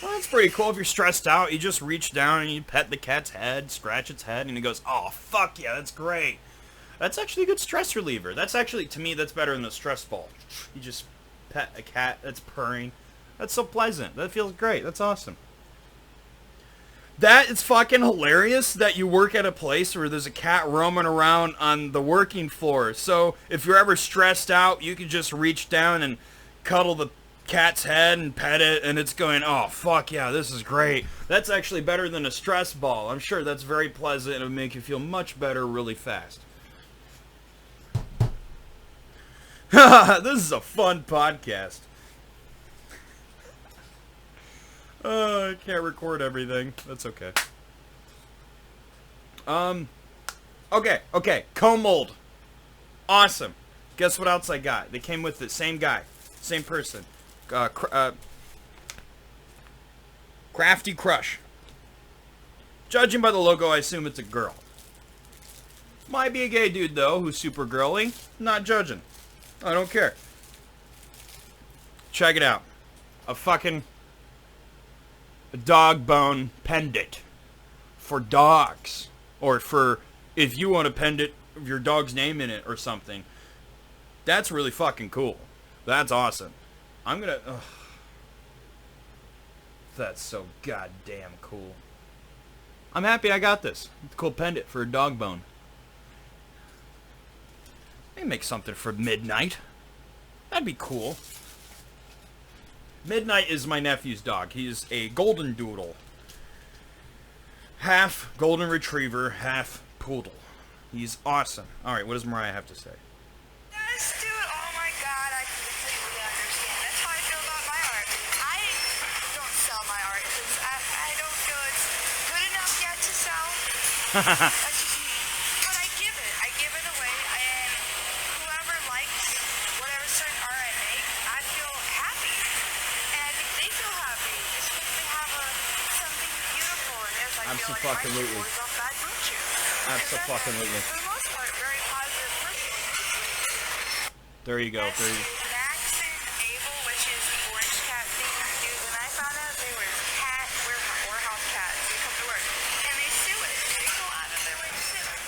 Well, that's pretty cool. If you're stressed out, you just reach down and you pet the cat's head, scratch its head, and it goes, oh, fuck yeah, that's great. That's actually a good stress reliever. That's actually, to me, that's better than the stress ball. You just pet a cat that's purring. That's so pleasant. That feels great. That's awesome. That is fucking hilarious that you work at a place where there's a cat roaming around on the working floor. So if you're ever stressed out, you can just reach down and cuddle the cat's head and pet it, and it's going, oh, fuck yeah, this is great. That's actually better than a stress ball. I'm sure that's very pleasant and it'll make you feel much better really fast. This is a fun podcast. I can't record everything. That's okay. Okay. Comb mold. Awesome. Guess what else I got? They came with it. Same guy. Same person. Crafty Crush. Judging by the logo, I assume it's a girl. Might be a gay dude, though, who's super girly. Not judging. I don't care. Check it out. A fucking a dog bone pendant for dogs, or for if you want a pendant of your dog's name in it or something. That's really fucking cool. That's awesome. I'm gonna. Ugh. That's so goddamn cool. I'm happy I got this. It's a cool pendant for a dog bone. I can make something for Midnight. That'd be cool. Midnight is my nephew's dog. He's a golden doodle. Half golden retriever, half poodle. He's awesome. Alright, what does Mariah have to say? Yes, dude, oh my god, I completely understand. That's how I feel about my art. I don't sell my art because I don't feel it's good enough yet to sell. That's just me. But I give it away, and whoever likes whatever certain art I make, I feel happy. And I think they feel happy. Just because they have something beautiful in theirs. I feel like my Absolutely. is off that Gucci. Absolutely. For the most part, very positive person. There you go. There you go. Max and Abel, which is the orange cat thing, dude, when I found out they were warehouse cats, they come to work, and they sue it. They go out of their way to sue it.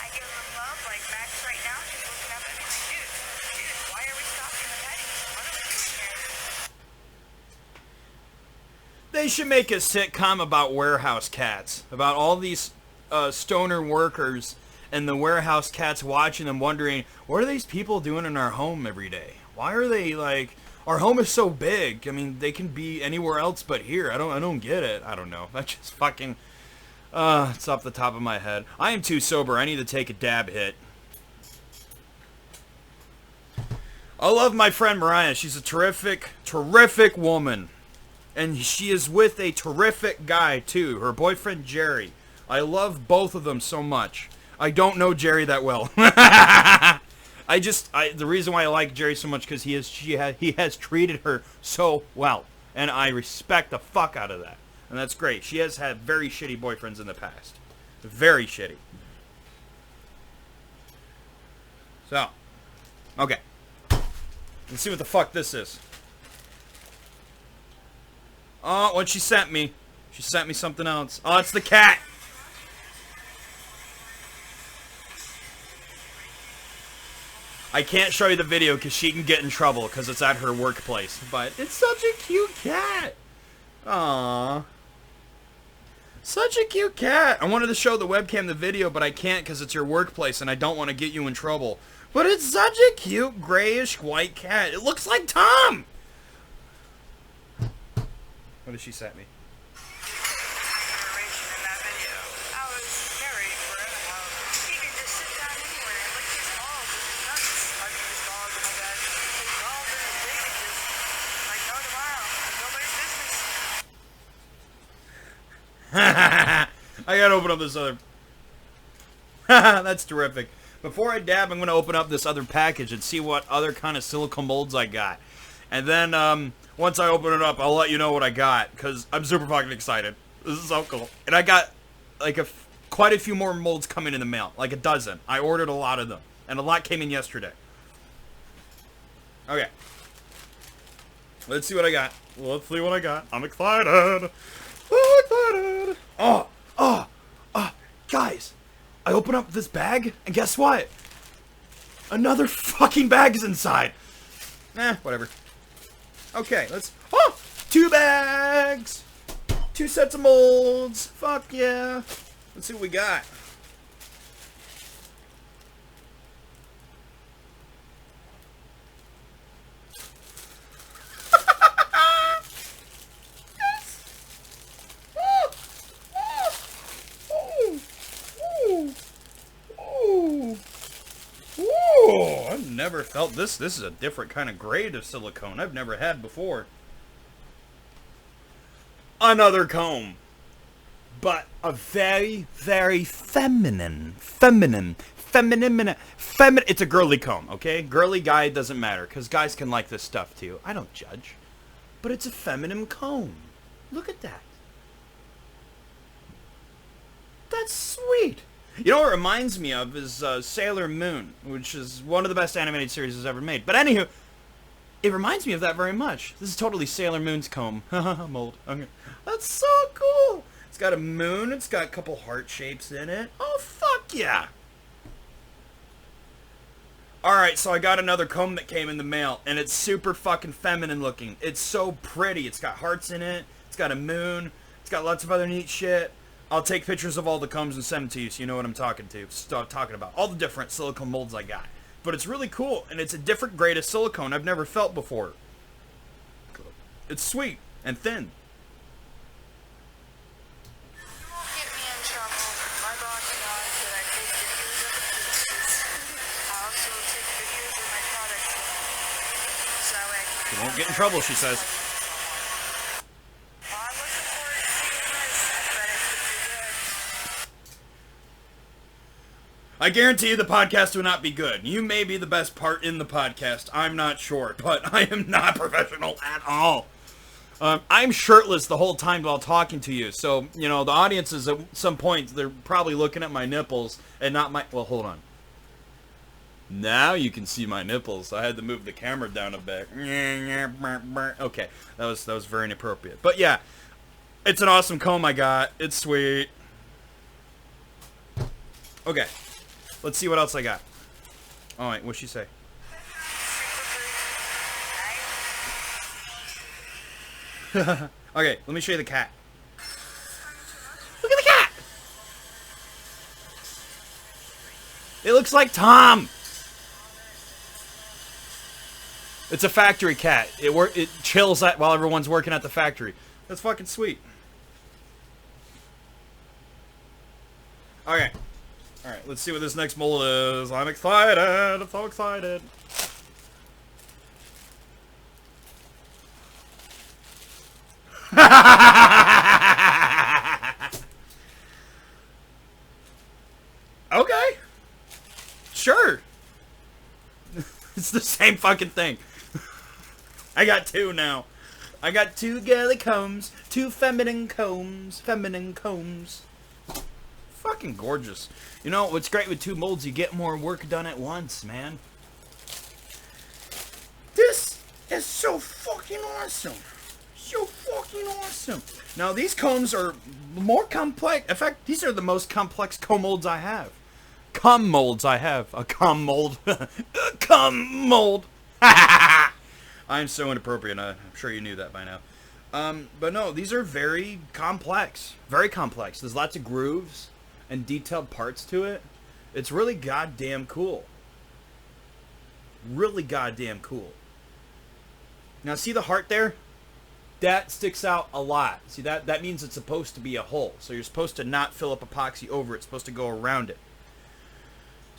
I give them love, like Max right now, she's looking up at me like, dude, why are we stopping the petting? What are we doing here? They should make a sitcom about warehouse cats. About all these stoner workers and the warehouse cats watching them, wondering, what are these people doing in our home every day? Why are they like, our home is so big. I mean, they can be anywhere else but here. I don't get it. I don't know. That's just fucking it's off the top of my head. I am too sober. I need to take a dab hit. I love my friend Mariah. She's a terrific woman. And she is with a terrific guy too. Her boyfriend Jerry. I love both of them so much. I don't know Jerry that well. The reason why I like Jerry so much because he has treated her so well, and I respect the fuck out of that, and that's great. She has had very shitty boyfriends in the past, very shitty. So, okay, let's see what the fuck this is. Oh, what she sent me something else. Oh, it's the cat. I can't show you the video because she can get in trouble because it's at her workplace. But it's such a cute cat. Aww. Such a cute cat. I wanted to show the webcam the video, but I can't because it's your workplace and I don't want to get you in trouble. But it's such a cute grayish white cat. It looks like Tom. What did she send me? I gotta open up this other. That's terrific. Before I dab, I'm gonna open up this other package and see what other kind of silicone molds I got. And then, once I open it up, I'll let you know what I got, because I'm super fucking excited. This is so cool. And I got, like, quite a few more molds coming in the mail. Like a dozen. I ordered a lot of them. And a lot came in yesterday. Okay. Let's see what I got. Let's see what I got. I'm excited. I'm excited. Guys. I open up this bag, and guess what? Another fucking bag's inside. Whatever. Okay, let's... Oh! 2 bags! 2 sets of molds. Fuck yeah. Let's see what we got. I've never felt this. This is a different kind of grade of silicone I've never had before. Another comb. But a very, very feminine. It's a girly comb, okay? Girly guy doesn't matter, because guys can like this stuff too. I don't judge. But it's a feminine comb. Look at that. That's sweet. You know what it reminds me of is Sailor Moon, which is one of the best animated series ever made. But anywho, It reminds me of that very much. This is totally Sailor Moon's comb. Mold. Okay. That's so cool. It's got a moon. It's got a couple heart shapes in it. Oh, fuck yeah. Alright, so I got another comb that came in the mail, and it's super fucking feminine looking. It's so pretty. It's got hearts in it. It's got a moon. It's got lots of other neat shit. I'll take pictures of all the combs and send them to you so you know what I'm talking about. All the different silicone molds I got. But it's really cool, and it's a different grade of silicone I've never felt before. It's sweet and thin. You won't get me in trouble. My boss knows that I take videos of the pieces. I also take videos of my products. So that way I can... You won't get in trouble, she says. Well, I'm looking forward to seeing this. I bet it could be good. I guarantee you the podcast will not be good. You may be the best part in the podcast. I'm not sure, but I am not professional at all. I'm shirtless the whole time while talking to you, so, you know, the audience is at some point, they're probably looking at my nipples and not my... Well, hold on. Now you can see my nipples. I had to move the camera down a bit. Okay, that was very inappropriate. But yeah, it's an awesome comb I got. It's sweet. Okay, let's see what else I got. All right, what'd she say? Okay, let me show you the cat. Look at the cat! It looks like Tom! It's a factory cat. It chills while everyone's working at the factory. That's fucking sweet. Okay. Alright, let's see what this next mold is. I'm excited! I'm so excited! Okay. Sure. It's the same fucking thing. I got two now. I got two girly combs. Two feminine combs. Feminine combs. Fucking gorgeous. You know, what's great with two molds, you get more work done at once, man. This is so fucking awesome. So fucking awesome. Now, these combs are more complex. In fact, these are the most complex comb molds I have. Cum molds I have. A cum mold. A cum mold. I'm so inappropriate. I'm sure you knew that by now. But no, these are very complex. Very complex. There's lots of grooves and detailed parts to it. It's really goddamn cool. Really goddamn cool. Now, see the heart there? That sticks out a lot. See, that means it's supposed to be a hole. So you're supposed to not fill up epoxy over it. It's supposed to go around it.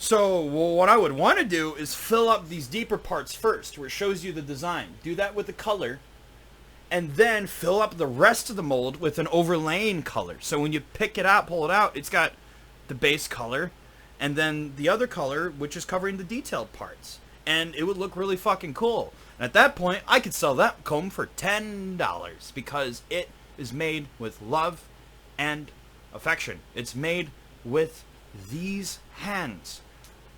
So, well, what I would want to do is fill up these deeper parts first, where it shows you the design. Do that with the color, and then fill up the rest of the mold with an overlaying color. So when you pick it out, pull it out, it's got the base color, and then the other color, which is covering the detailed parts. And it would look really fucking cool. And at that point, I could sell that comb for $10, because it is made with love and affection. It's made with these hands.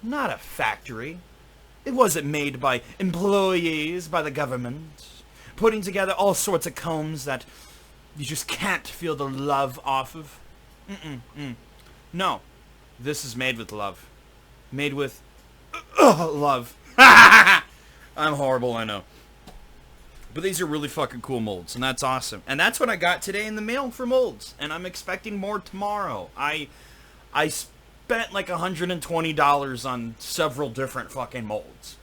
Not a factory. It wasn't made by employees, by the government, putting together all sorts of combs that you just can't feel the love off of. No. This is made with love. Made with love. I'm horrible, I know. But these are really fucking cool molds, and that's awesome. And that's what I got today in the mail for molds, and I'm expecting more tomorrow. I spent like $120 on several different fucking molds.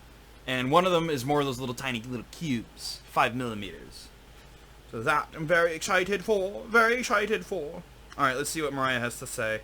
And one of them is more of those little tiny little cubes, 5 millimeters. So that I'm very excited for, very excited for. Alright, let's see what Mariah has to say.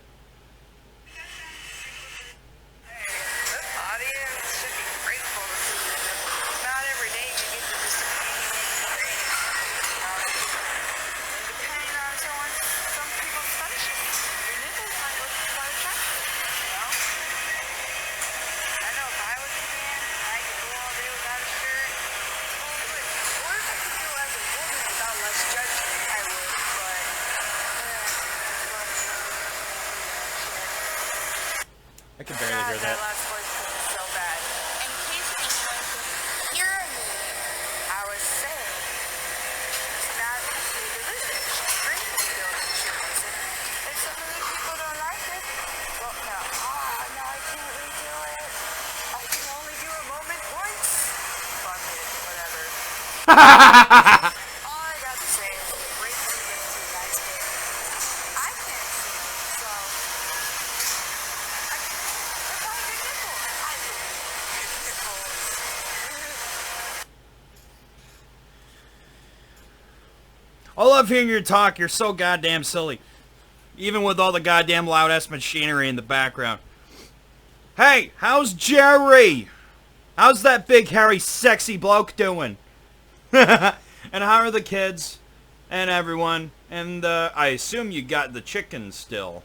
I can barely hear that. Last voice was so bad. In case anyone can hear me, All I got to say is great to see you guys here. I can't see, so that's all good nipples. I do. Nipples. I love hearing you talk. You're so goddamn silly. Even with all the goddamn loud-ass machinery in the background. Hey, how's Jerry? How's that big, hairy, sexy bloke doing? And how are the kids? And everyone? And I assume you got the chicken still.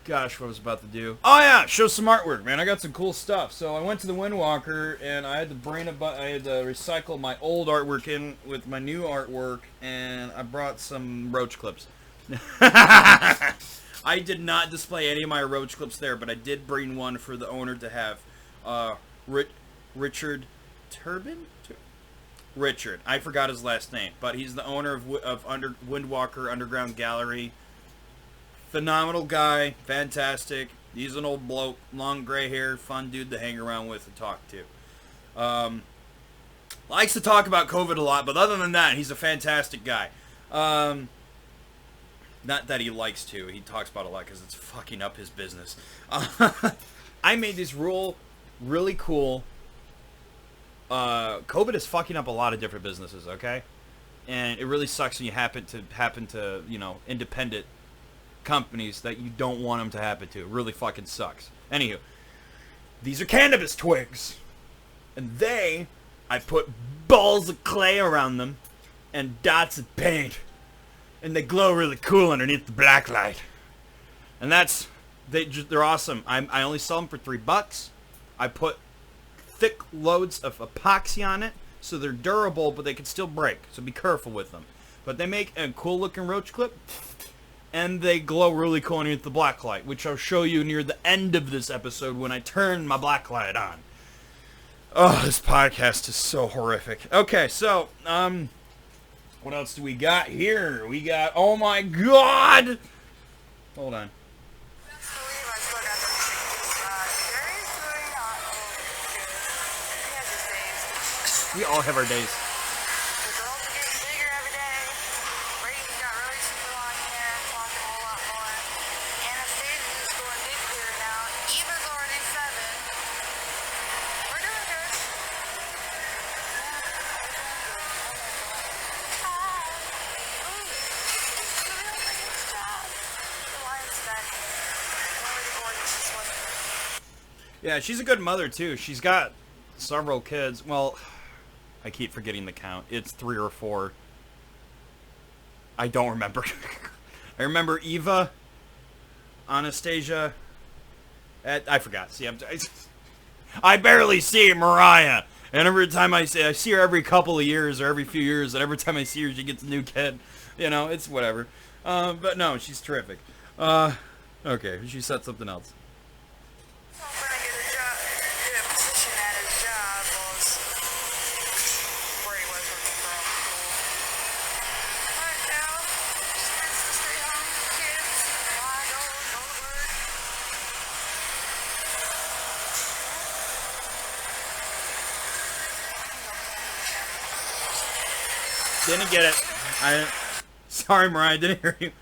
Gosh, what I was about to do. Oh yeah, show some artwork, man. I got some cool stuff. So I went to the Windwalker and I had to recycle my old artwork in with my new artwork, and I brought some roach clips. I did not display any of my roach clips there, but I did bring one for the owner to have. Richard Turbin? Richard. I forgot his last name, but he's the owner of Windwalker Underground Gallery. Phenomenal guy, fantastic. He's an old bloke, long gray hair, fun dude to hang around with and talk to. Likes to talk about COVID a lot, but other than that, he's a fantastic guy. Not that he likes to. He talks about it a lot because it's fucking up his business. I made this rule really cool. COVID is fucking up a lot of different businesses, okay? And it really sucks when you happen to, you know, independent companies that you don't want them to happen to. It really fucking sucks. Anywho, these are cannabis twigs. And I put balls of clay around them and dots of paint. And they glow really cool underneath the black light. And they're awesome. I only sell them for $3. I put thick loads of epoxy on it so they're durable, but they can still break. So be careful with them. But they make a cool looking roach clip. And they glow really cool underneath the black light, which I'll show you near the end of this episode when I turn my black light on. Oh, this podcast is so horrific. Okay, so, what else do we got here? We got, oh my god! Hold on. We all have our days. The girls are getting bigger every day. Brayden got really super long hair, talking a whole lot more. Anastasia's going big here now. Eva's already 7. We're doing good. Yeah, she's a good mother too. She's got several kids. Well, I keep forgetting the count. It's 3 or 4. I don't remember. I remember Eva, Anastasia. I forgot. See, I barely see Mariah. And every time I see her every couple of years or every few years, and every time I see her, she gets a new kid. You know, it's whatever. But no, she's terrific. Okay, she said something else. Didn't get it. Sorry, Mariah, didn't hear you.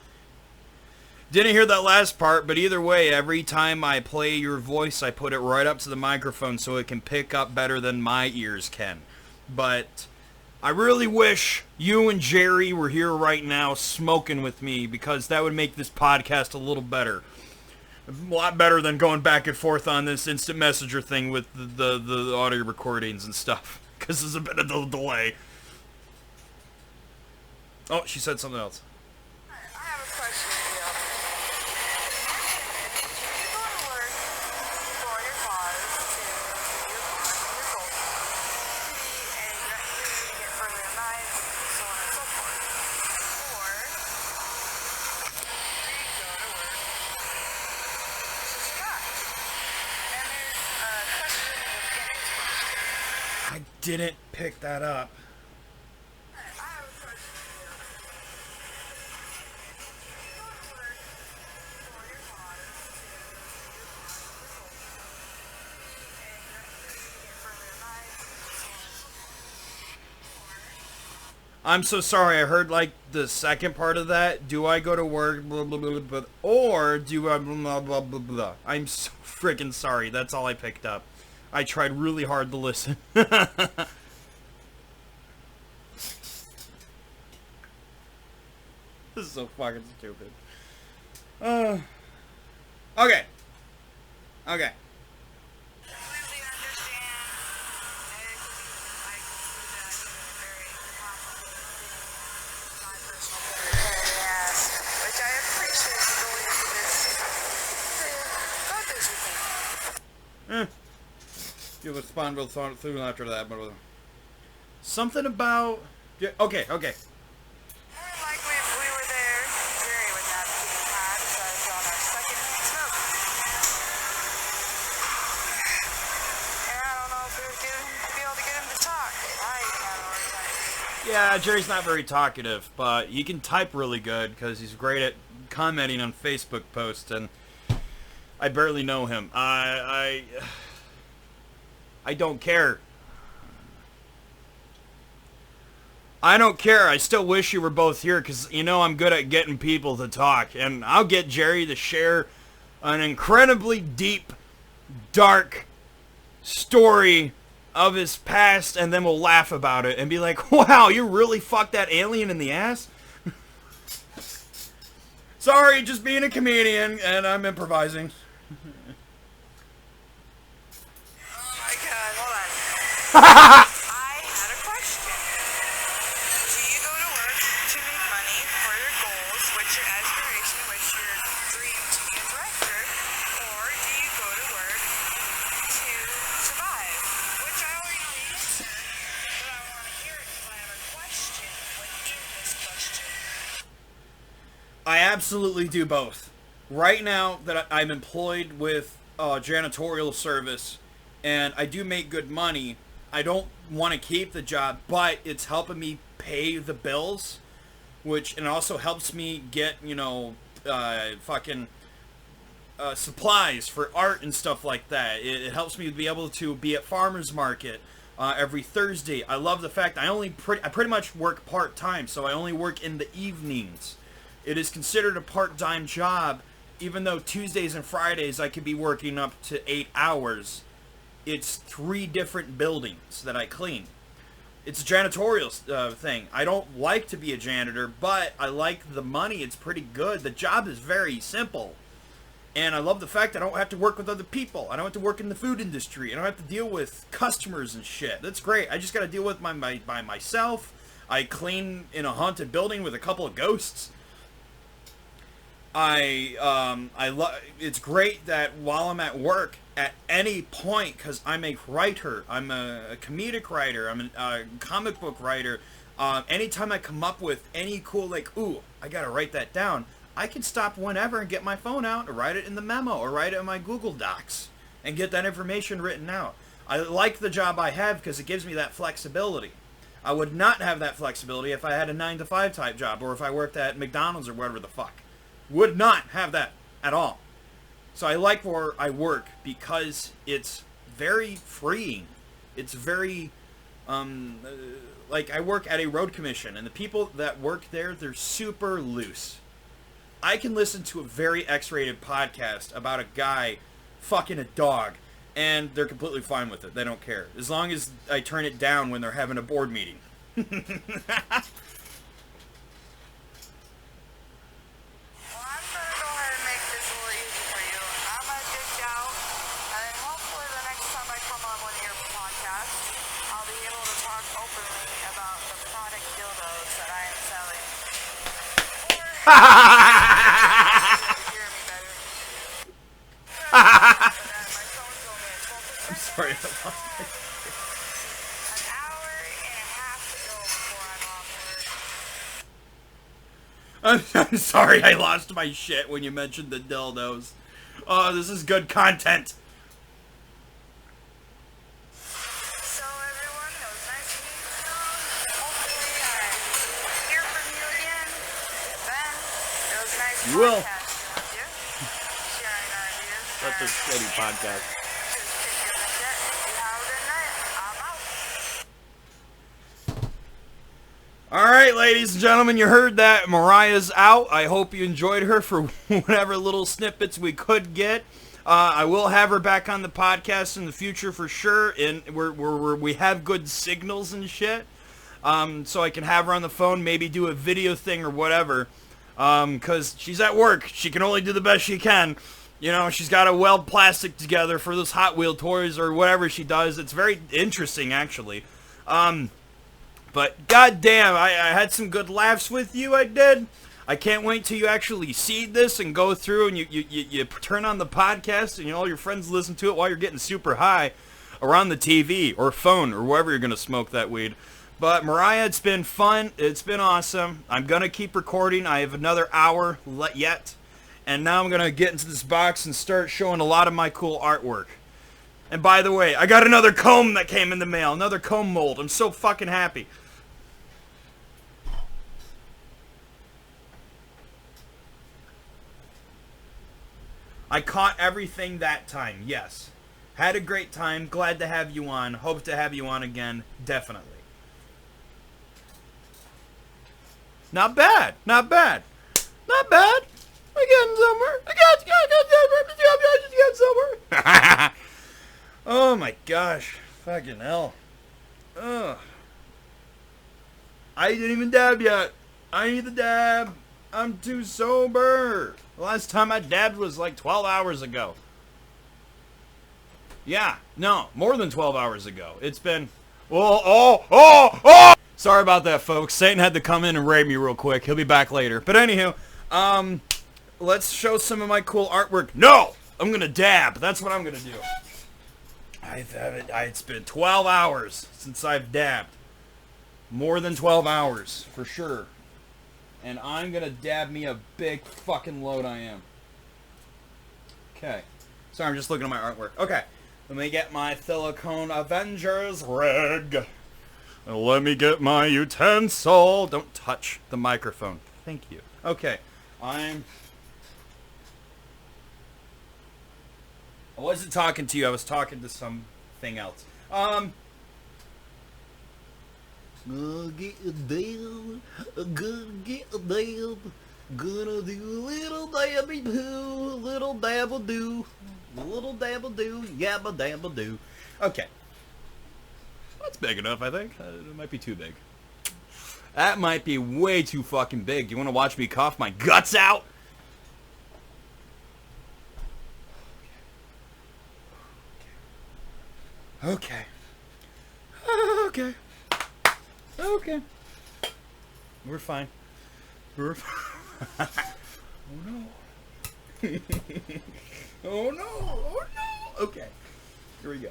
Didn't hear that last part, but either way, every time I play your voice, I put it right up to the microphone so it can pick up better than my ears can. But I really wish you and Jerry were here right now smoking with me, because that would make this podcast a little better. A lot better than going back and forth on this instant messenger thing with the audio recordings and stuff, because there's a bit of a delay. Oh, she said something else. I have a question for you. If you go to work for your cause to your goal, and you're not here to get further in life, so on and so forth, or you go to work to survive. And there's a question within this question. I didn't pick that up. I'm so sorry. I heard like the second part of that. Do I go to work? Blah, blah, blah, blah, or do I blah, blah, blah, blah. I'm so freaking sorry. That's all I picked up. I tried really hard to listen. This is so fucking stupid. Okay. Okay. Completely understand. I can see that being a very complicated thing. My personal opinion, pain in the ass, which I appreciate you going into this to go through with me. You'll respond real soon after that, but something about. Yeah, okay. More than likely, if we were there, Jerry would not be getting high because we're on our second-hand smoke. And I don't know if we would be able to get him to talk. I even have a hard time. Yeah, Jerry's not very talkative, but he can type really good because he's great at commenting on Facebook posts, and I barely know him. I don't care. I don't care. I still wish you were both here because, you know, I'm good at getting people to talk. And I'll get Jerry to share an incredibly deep, dark story of his past, and then we'll laugh about it and be like, wow, you really fucked that alien in the ass? Sorry, just being a comedian, and I'm improvising. Oh my god, hold on. I had a question. Do you go to work to make money for your goals, which your aspiration, which your dream to be a director, or do you go to work to survive? Which I already know the answer, but I want to hear it because I have a question within this question. I absolutely do both. Right now that I'm employed with janitorial service and I do make good money, I don't want to keep the job, but it's helping me pay the bills, which and also helps me get, you know, supplies for art and stuff like that. It helps me be able to be at farmers market every Thursday. I love the fact I pretty much work part-time, so I only work in the evenings. It is considered a part-time job, even though Tuesdays and Fridays I could be working up to 8 hours. It's 3 different buildings that I clean. It's a janitorial thing. I don't like to be a janitor, but I like the money. It's pretty good. The job is very simple. And I love the fact that I don't have to work with other people. I don't have to work in the food industry. I don't have to deal with customers and shit. That's great. I just got to deal with by myself. I clean in a haunted building with a couple of ghosts. It's great that while I'm at work, at any point, because I'm a writer, I'm a comedic writer, I'm a comic book writer, anytime I come up with any cool, like, ooh, I gotta write that down, I can stop whenever and get my phone out and write it in the memo or write it in my Google Docs and get that information written out. I like the job I have because it gives me that flexibility. I would not have that flexibility if I had a 9-to-5 type job or if I worked at McDonald's or whatever the fuck. Would not have that at all. So I like where I work because it's very freeing. It's very, like I work at a road commission and the people that work there, they're super loose. I can listen to a very X-rated podcast about a guy fucking a dog and they're completely fine with it. They don't care. As long as I turn it down when they're having a board meeting. I'm sorry. An hour and a half to go before I'm off work. I'm sorry I lost my shit when you mentioned the dildos. Oh, this is good content. So everyone, it was nice meeting you. Hopefully I hear from you again. Ben, it was nice You will. podcasting with you. Sharing our ideas. That's a steady podcast. Just taking the jet. You have a good night. I'm out. All right, ladies and gentlemen, you heard that. Mariah's out. I hope you enjoyed her for whatever little snippets we could get. I will have her back on the podcast in the future for sure, and we have good signals and shit, so I can have her on the phone, maybe do a video thing or whatever, because she's at work. She can only do the best she can. You know, she's got to weld plastic together for those Hot Wheel toys or whatever she does. It's very interesting, actually. But goddamn, I had some good laughs with you. I did. I can't wait till you actually see this and go through and you turn on the podcast and all your friends listen to it while you're getting super high around the TV or phone or wherever you're gonna smoke that weed. But Mariah, it's been fun. It's been awesome. I'm gonna keep recording. I have another hour yet, and now I'm gonna get into this box and start showing a lot of my cool artwork. And by the way, I got another comb that came in the mail. Another comb mold. I'm so fucking happy. I caught everything that time, yes. Had a great time. Glad to have you on. Hope to have you on again. Definitely. Not bad. Not bad. Not bad. We're getting somewhere. I got somewhere. Oh my gosh. Fucking hell. Ugh. I didn't even dab yet. I need the dab. I'm too sober. The last time I dabbed was like 12 hours ago. Yeah, no, more than 12 hours ago. It's been... Oh! Sorry about that, folks. Satan had to come in and raid me real quick. He'll be back later. But anywho, let's show some of my cool artwork. No! I'm gonna dab. That's what I'm gonna do. It's been 12 hours since I've dabbed. More than 12 hours, for sure. And I'm gonna dab me a big fucking load. I am. Okay. Sorry, I'm just looking at my artwork. Okay. Let me get my silicone Avengers rig. Let me get my utensil. Don't touch the microphone. Thank you. Okay. I wasn't talking to you. I was talking to something else. Gonna get a dab, gonna get a dab, gonna do a little dabby poo, a little dabble do, yabba dabble do. Okay. That's big enough, I think. It might be too big. That might be way too fucking big. Do you want to watch me cough my guts out? Okay. Okay. Okay. We're fine. We're fine. Oh no. Oh no. Oh no. Okay. Here we go.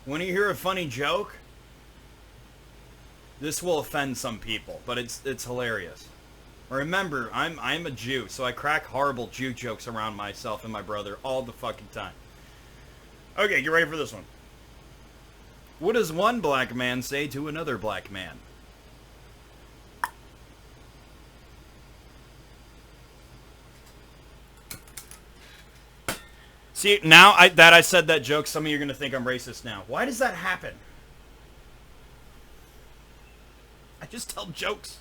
When you hear a funny joke, this will offend some people, but it's hilarious. Remember, I'm a Jew, so I crack horrible Jew jokes around myself and my brother all the fucking time. Okay, get ready for this one. What does one black man say to another black man? See, now I said that joke, some of you are going to think I'm racist now. Why does that happen? I just tell jokes.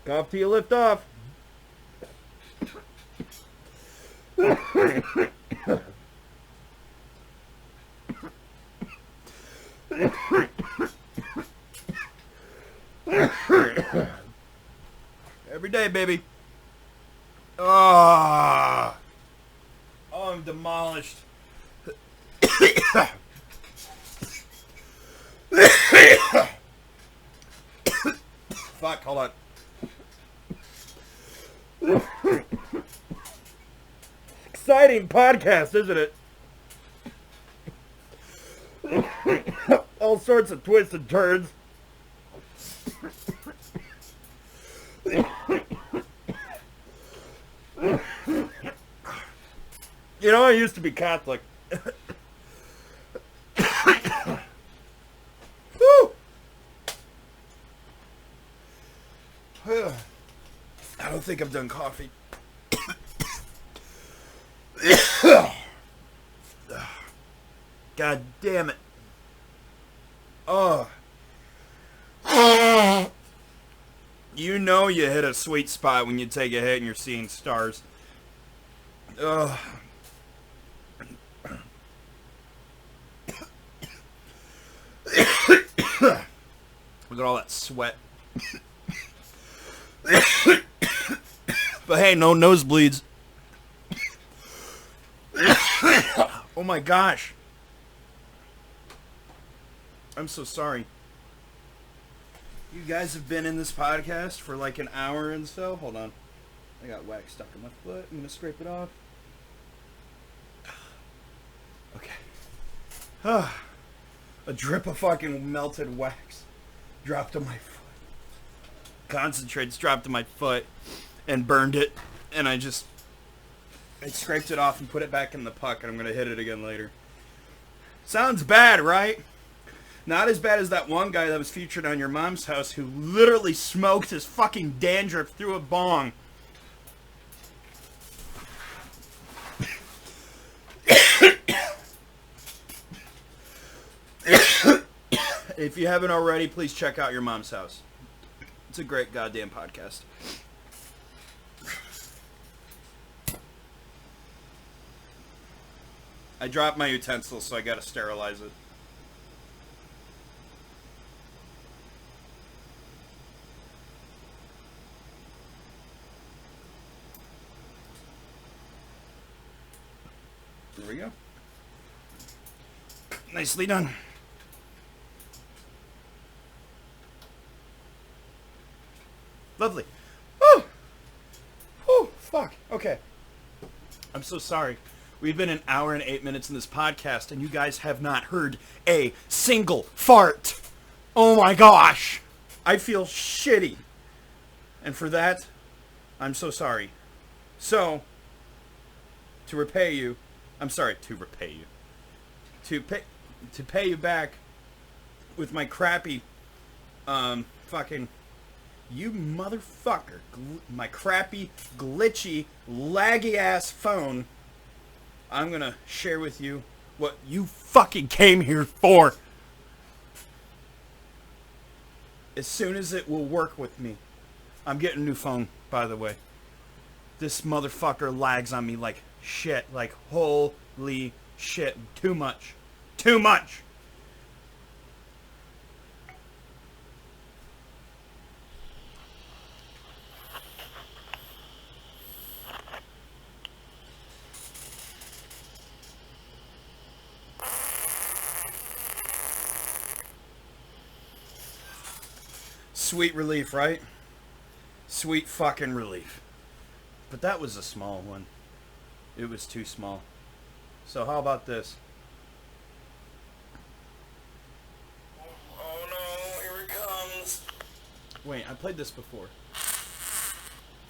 Cough till you lift off. Every day, baby. Oh, I'm demolished. Fuck, hold on. Exciting podcast, isn't it? All sorts of twists and turns. You know, I used to be Catholic. Woo! I don't think I've done coffee. God damn it. Oh. You know you hit a sweet spot when you take a hit and you're seeing stars. Ugh. Look at all that sweat. But hey, no nosebleeds. Oh my gosh. I'm so sorry. You guys have been in this podcast for like an hour and so. Hold on. I got wax stuck in my foot. I'm going to scrape it off. Okay. A drip of fucking melted wax dropped on my foot. Concentrates dropped on my foot and burned it. And I scraped it off and put it back in the puck, and I'm going to hit it again later. Sounds bad, right? Not as bad as that one guy that was featured on Your Mom's House who literally smoked his fucking dandruff through a bong. If you haven't already, please check out Your Mom's House. It's a great goddamn podcast. I dropped my utensils, so I gotta sterilize it. There we go. Nicely done. Lovely. Woo! Woo! Fuck. Okay. I'm so sorry. We've been an hour and 8 minutes in this podcast, and you guys have not heard a single fart. Oh my gosh. I feel shitty. And for that, I'm so sorry. So, to repay you, I'm sorry, to repay you. To pay you back with my crappy, fucking, you motherfucker, my crappy, glitchy, laggy-ass phone, I'm gonna share with you what you fucking came here for. As soon as it will work with me. I'm getting a new phone, by the way. This motherfucker lags on me like shit. Like, holy shit. Too much. Too much. Sweet relief, right? Sweet fucking relief. But that was a small one. It was too small. So how about this? Oh no, here it comes. Wait, I played this before.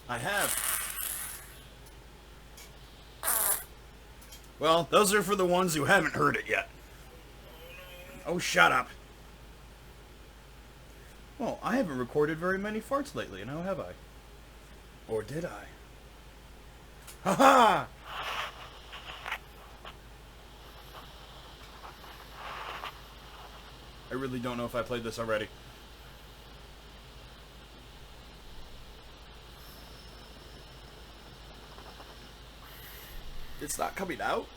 I have. Well, those are for the ones who haven't heard it yet. Oh, shut up. Well, I haven't recorded very many farts lately, now have I? Or did I? Ha-ha! I really don't know if I played this already. It's not coming out?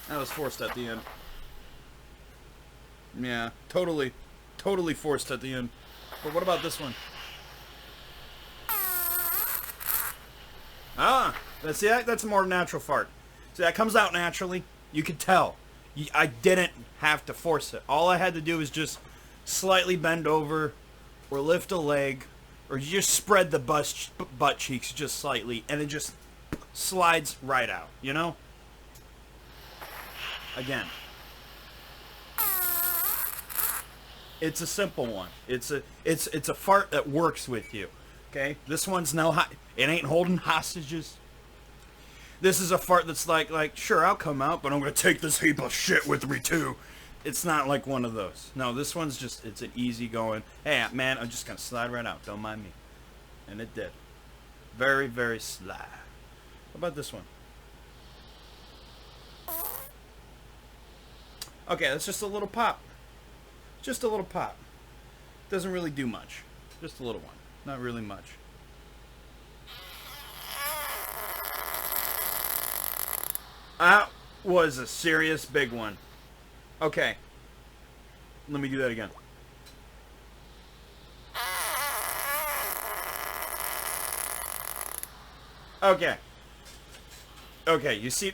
That was forced at the end. Yeah, totally forced at the end. But what about this one? Ah, that's a more natural fart. See, that comes out naturally. You can tell. I didn't have to force it. All I had to do was just slightly bend over or lift a leg or you just spread the butt cheeks just slightly and it just slides right out, you know? Again. It's a simple one. It's a fart that works with you. Okay? This one's it ain't holding hostages. This is a fart that's like, sure, I'll come out, but I'm going to take this heap of shit with me, too. It's not like one of those. No, this one's just, it's an easy going, hey, man, I'm just going to slide right out. Don't mind me. And it did. Very, very sly. How about this one? Okay, that's just a little pop. Just a little pop. Doesn't really do much. Just a little one. Not really much. That was a serious big one. Okay. Let me do that again. Okay. Okay, you see...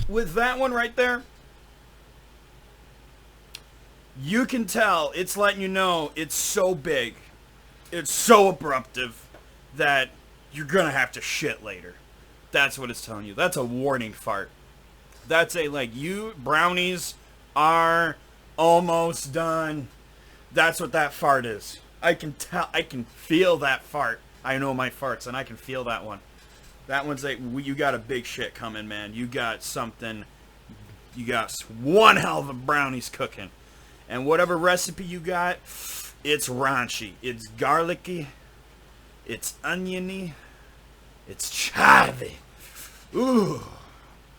With that one right there, you can tell it's letting you know it's so big, it's so abruptive that you're gonna have to shit later. That's what it's telling you. That's a warning fart. That's a you brownies are almost done. That's what that fart is. I can tell. I can feel that fart. I know my farts, and I can feel that one. That one's you got a big shit coming, man. You got something. You got one hell of a brownies cooking. And whatever recipe you got, it's raunchy. It's garlicky. It's oniony. It's chivy. Ooh.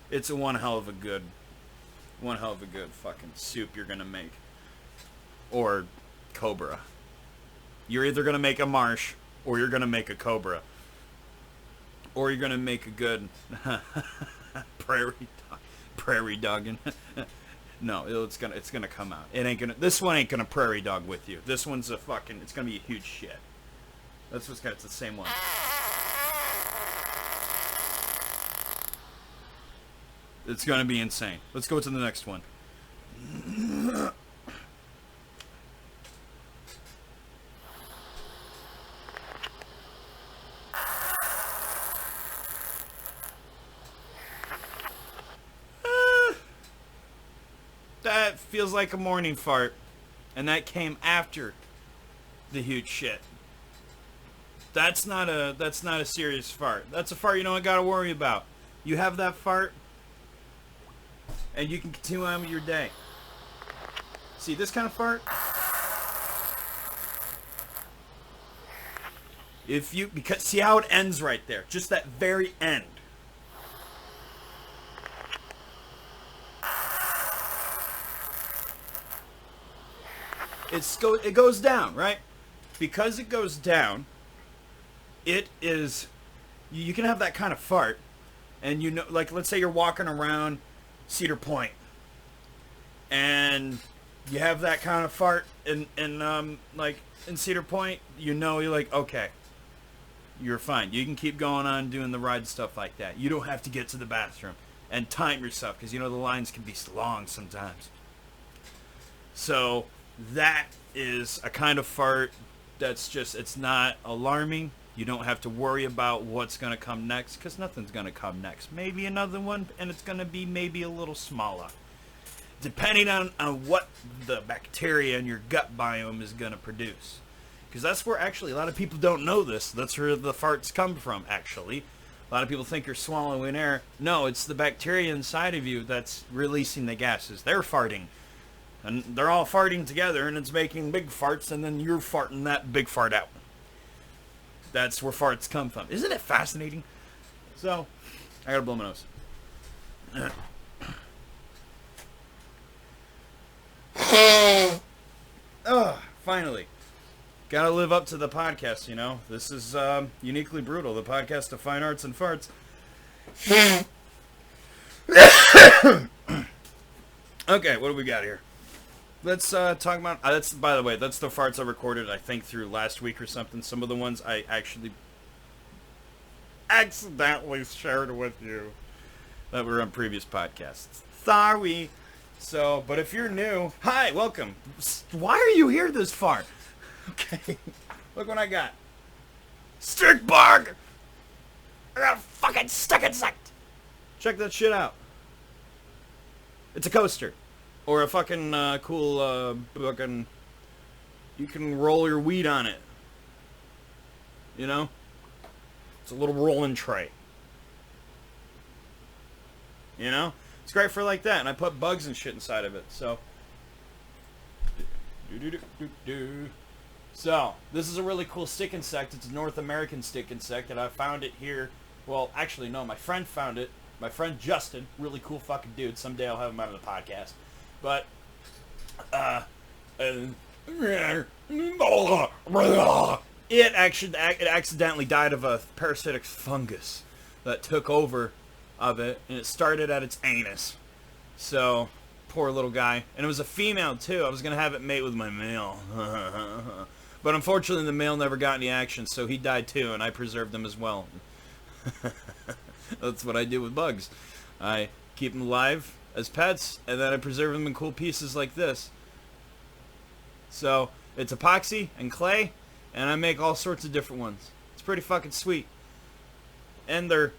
It's one hell of a good fucking soup you're going to make. Or cobra. You're either going to make a marsh or you're going to make a cobra. Or you're going to make a good prairie dogging. No, it's gonna come out. This one ain't gonna prairie dog with you. This one's it's gonna be a huge shit. It's the same one. It's gonna be insane. Let's go to the next one. That feels like a morning fart, and that came after the huge shit. That's not a serious fart. That's a fart you don't gotta worry about. You have that fart, and you can continue on with your day. See this kind of fart? See how it ends right there, just that very end. It goes down, right? Because it goes down, it is... You can have that kind of fart, and let's say you're walking around Cedar Point, and you have that kind of fart in Cedar Point, you're okay, you're fine. You can keep going on doing the ride stuff like that. You don't have to get to the bathroom and time yourself, because the lines can be long sometimes. So... that is a kind of fart that's just, it's not alarming. You don't have to worry about what's going to come next, because nothing's going to come next. Maybe another one, and it's going to be maybe a little smaller. Depending on what the bacteria in your gut biome is going to produce. Because that's where, actually, a lot of people don't know this. That's where the farts come from, actually. A lot of people think you're swallowing air. No, it's the bacteria inside of you that's releasing the gases. They're farting. And they're all farting together, and it's making big farts, and then you're farting that big fart out. That's where farts come from. Isn't it fascinating? So, I gotta blow my nose. Oh, finally. Gotta live up to the podcast, This is Uniquely Brutal, the podcast of fine arts and farts. Okay, what do we got here? Let's talk about... by the way, that's the farts I recorded, I think, through last week or something. Some of the ones I actually accidentally shared with you. that were on previous podcasts. Sorry. So, but if you're new, hi, welcome. Why are you here this far? Okay, look what I got. Stick bug! I got a fucking stick insect! Check that shit out. It's a coaster. Or a fucking cool, fucking... You can roll your weed on it. You know? It's a little rolling tray. You know? It's great for like that. And I put bugs and shit inside of it. So... So, this is a really cool stick insect. It's a North American stick insect. And I found it here. Well, actually, no. My friend found it. My friend Justin. Really cool fucking dude. Someday I'll have him on the podcast. But... It accidentally died of a parasitic fungus that took over of it, and it started at its anus. So, poor little guy. And it was a female, too. I was going to have it mate with my male. But unfortunately, the male never got any action, so he died, too, and I preserved him as well. That's what I do with bugs. I keep them alive as pets, and then I preserve them in cool pieces like this. So, it's epoxy and clay, and I make all sorts of different ones. It's pretty fucking sweet. And they're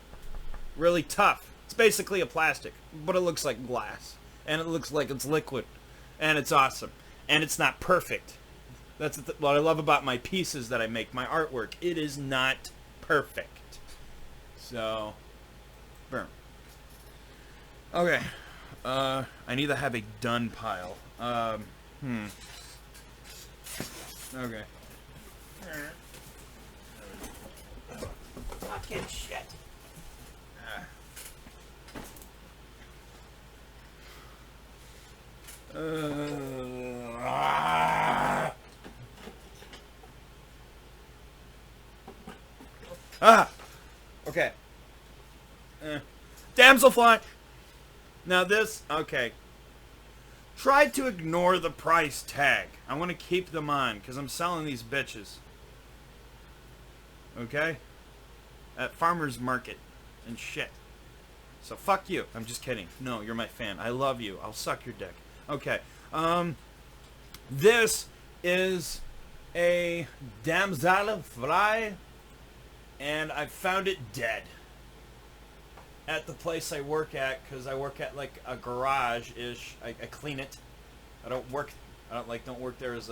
really tough. It's basically a plastic, but it looks like glass. And it looks like it's liquid. And it's awesome. And it's not perfect. That's what I love about my pieces that I make, my artwork. It is not perfect. So, boom. Okay. I need to have a done pile. Okay. Fucking shit. Okay. Damselfly. Now this, okay. Try to ignore the price tag. I want to keep them on because I'm selling these bitches. Okay? At farmer's market and shit. So fuck you. I'm just kidding. No, you're my fan. I love you. I'll suck your dick. Okay. This is a Damselfly, and I found it dead at the place I work at, because I work at like a garage-ish. I clean it. I don't work there as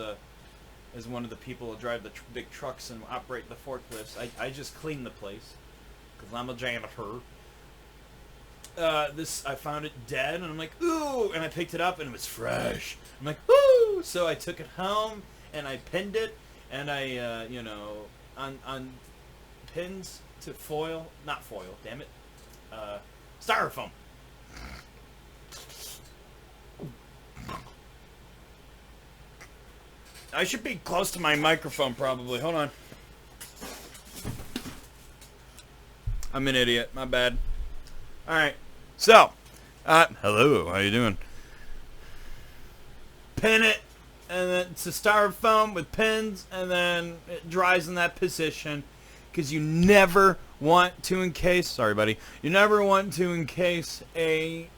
one of the people who drive the big trucks and operate the forklifts. I just clean the place because I'm a janitor. I found it dead, and I'm like, ooh, and I picked it up, and it was fresh. I'm like, ooh, so I took it home, and I pinned it, and I, on pins to foil, not foil, damn it, styrofoam. I should be close to my microphone, probably. Hold on. I'm an idiot. My bad. All right. So, hello. How you doing? Pin it, and then it's a styrofoam with pins, and then it dries in that position, because you never want to encase. Sorry, buddy. You never want to encase a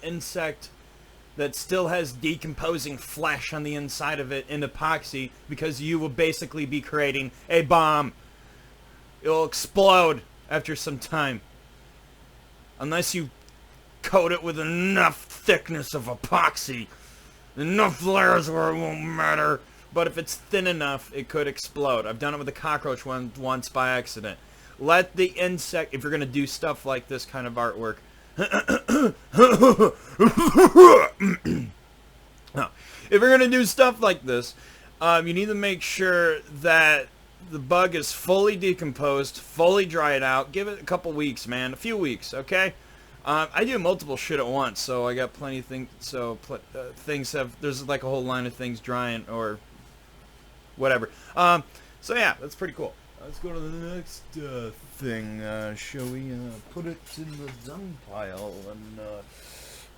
insect that still has decomposing flesh on the inside of it in epoxy, because you will basically be creating a bomb. It will explode after some time. Unless you coat it with enough thickness of epoxy. Enough layers where it won't matter. But if it's thin enough, it could explode. I've done it with a cockroach once by accident. Let the insect, if you're going to do stuff like this kind of artwork, no. If you're going to do stuff like this, you need to make sure that the bug is fully decomposed, fully dried out. Give it a couple weeks, man. A few weeks, okay? I do multiple shit at once, so I got plenty of things. So things have, there's like a whole line of things drying or whatever. So yeah, that's pretty cool. Let's go to the next thing. Shall we put it in the done pile? And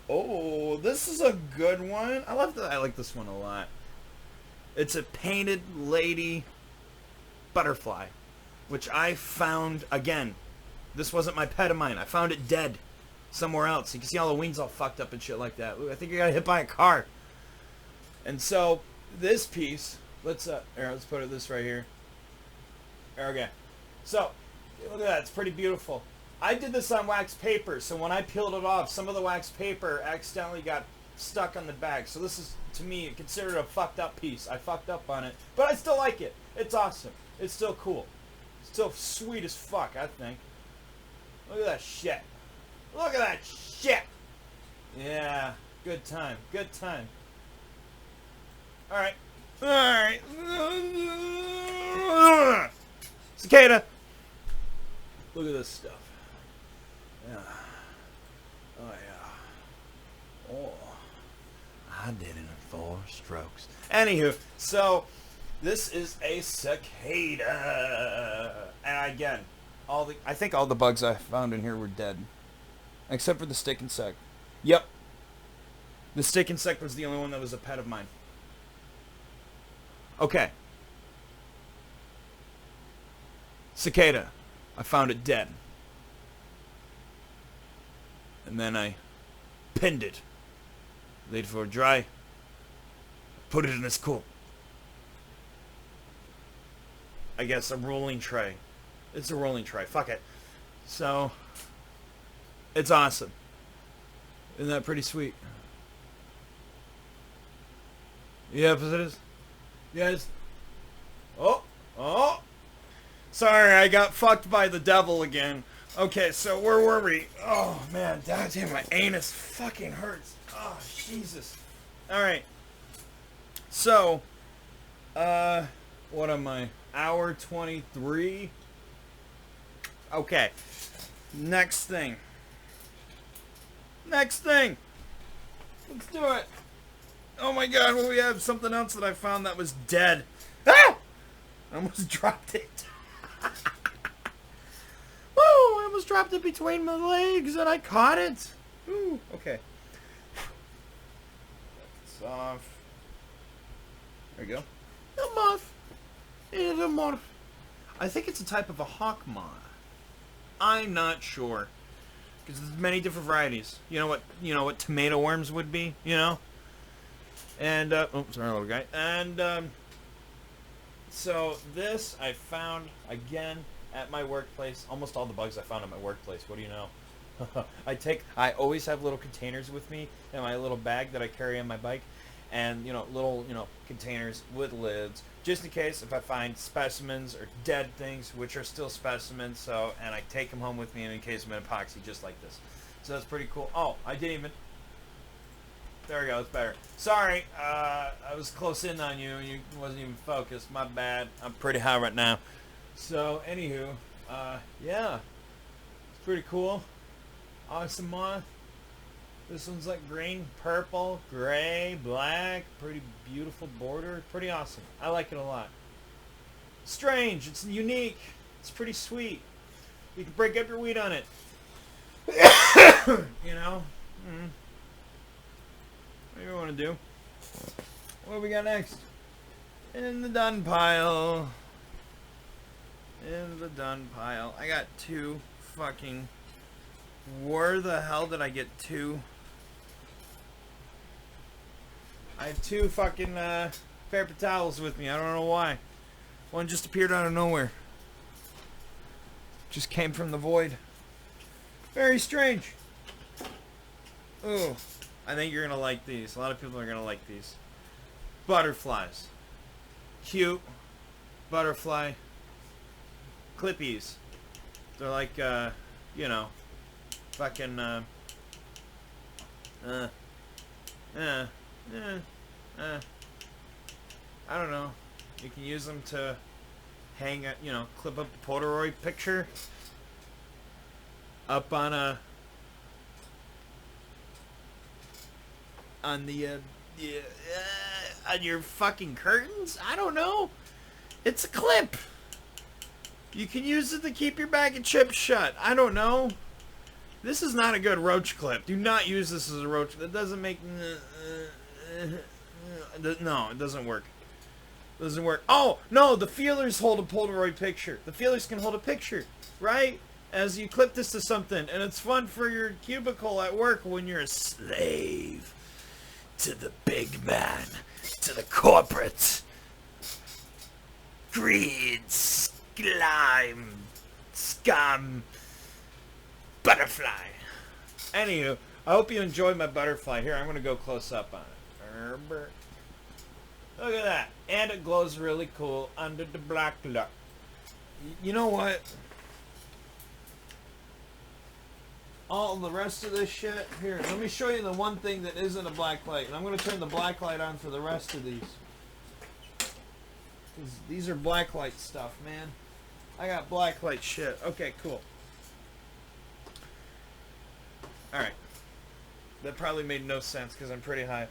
oh, this is a good one. I like this one a lot. It's a painted lady butterfly, which I found, again, this wasn't my pet of mine. I found it dead. somewhere else. You can see all the wings all fucked up and shit like that. Ooh, I think I got hit by a car. And so this piece, let's put this right here. Okay. So look at that. It's pretty beautiful. I did this on wax paper, so when I peeled it off, some of the wax paper accidentally got stuck on the bag. So this is, to me, considered a fucked up piece. I fucked up on it, but I still like it. It's awesome. It's still cool. It's still sweet as fuck, I think. Look at that shit. Look at that shit. Yeah, good time. Good time. All right. All right. Cicada. Look at this stuff. Yeah. Oh, yeah. Oh. I did it in 4 strokes. Anywho, so this is a cicada. And again, I think all the bugs I found in here were dead. Except for the stick insect. Yep. The stick insect was the only one that was a pet of mine. Okay. Cicada. I found it dead. And then I pinned it. Laid for it dry. Put it in this cool, I guess, a rolling tray. It's a rolling tray. Fuck it. So, it's awesome. Isn't that pretty sweet? Yep, it is. Yes. Oh. Oh. Sorry, I got fucked by the devil again. Okay, so where were we? Oh, man. Damn, my anus fucking hurts. Oh, Jesus. Alright. So, what am I? Hour 23? Okay. Next thing. Next thing. Let's do it. Oh my god, well, we have something else that I found that was dead. Ah! I almost dropped it. Woo! I almost dropped it between my legs and I caught it. Ooh, okay. It's off. There you go. A moth. It's a moth. I think it's a type of a hawk moth. I'm not sure. Because there's many different varieties. You know what tomato worms would be, you know? And, oh, sorry, little guy. And, so this I found, again, at my workplace. Almost all the bugs I found at my workplace. What do you know? I always have little containers with me in my little bag that I carry on my bike. And, little, containers with lids. Just in case if I find specimens or dead things, which are still specimens. So, and I take them home with me in case I'm in epoxy, just like this. So that's pretty cool. Oh, I didn't even... There we go, it's better. Sorry, I was close in on you and you wasn't even focused. My bad. I'm pretty high right now. So, anywho, yeah. It's pretty cool. Awesome moth. This one's like green, purple, gray, black. Pretty beautiful border. Pretty awesome. I like it a lot. Strange. It's unique. It's pretty sweet. You can break up your weed on it. You know? Mm. What do you want to do? What do we got next? In the done pile. In the done pile. I got 2 fucking... Where the hell did I get 2? I have 2 fucking paper towels with me. I don't know why. One just appeared out of nowhere. Just came from the void. Very strange. Ooh. I think you're going to like these. A lot of people are going to like these. Butterflies. Cute. Butterfly. Clippies. They're like, fucking, I don't know. You can use them to hang a, clip up a Polaroid picture up on a, on your fucking curtains. I don't know. It's a clip. You can use it to keep your bag of chips shut. I don't know. This is not a good roach clip. Do not use this as a roach. That doesn't make... No, it doesn't work. It doesn't work. Oh, no, the feelers hold a Polaroid picture. The feelers can hold a picture, right? as you clip this to something, and it's fun for your cubicle at work when you're a slave to the big man, to the corporate greed, slime, scum, butterfly. Anywho, I hope you enjoyed my butterfly. Here, I'm gonna go close up on it. Look at that, and it glows really cool under the black light. You know what? All the rest of this shit, here, let me show you the one thing that isn't a black light. And I'm going to turn the black light on for the rest of these. These are black light stuff, man. I got black light shit. Okay, cool. Alright. That probably made no sense because I'm pretty high.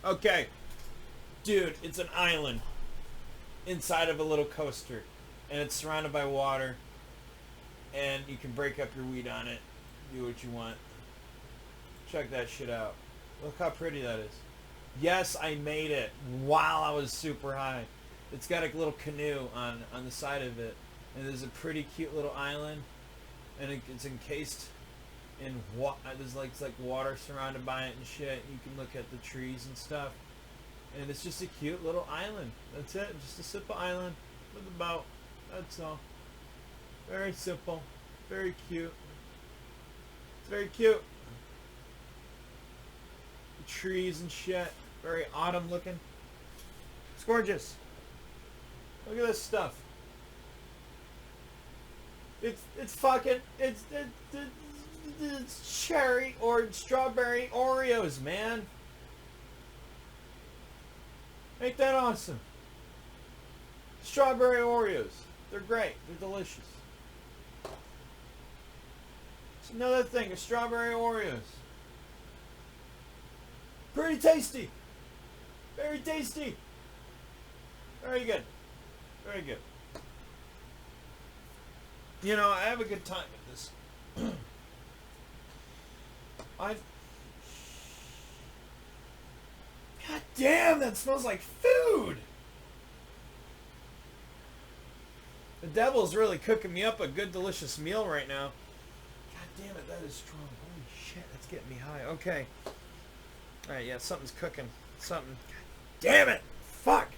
Okay. Dude, it's an island inside of a little coaster. And it's surrounded by water. And you can break up your weed on it. Do what you want. Check that shit out. Look how pretty that is. Yes, I made it while I was super high. It's got a little canoe on the side of it. And there's a pretty cute little island. And it's encased in there's like, it's like water surrounded by it and shit. You can look at the trees and stuff. And it's just a cute little island. That's it. Just a simple island with a boat. That's all. Very simple. Very cute. It's very cute. The trees and shit. Very autumn looking. It's gorgeous. Look at this stuff. It's fucking it's cherry or strawberry Oreos, man. Ain't that awesome? Strawberry Oreos. They're great. They're delicious. It's another thing, of strawberry Oreos. Pretty tasty. Very tasty. Very good. Very good. You know, I have a good time with this. God damn, that smells like food. The devil's really cooking me up a good, delicious meal right now. God damn it, that is strong. Holy shit, that's getting me high. Okay. Alright, yeah, something's cooking. Something. God damn it! Fuck!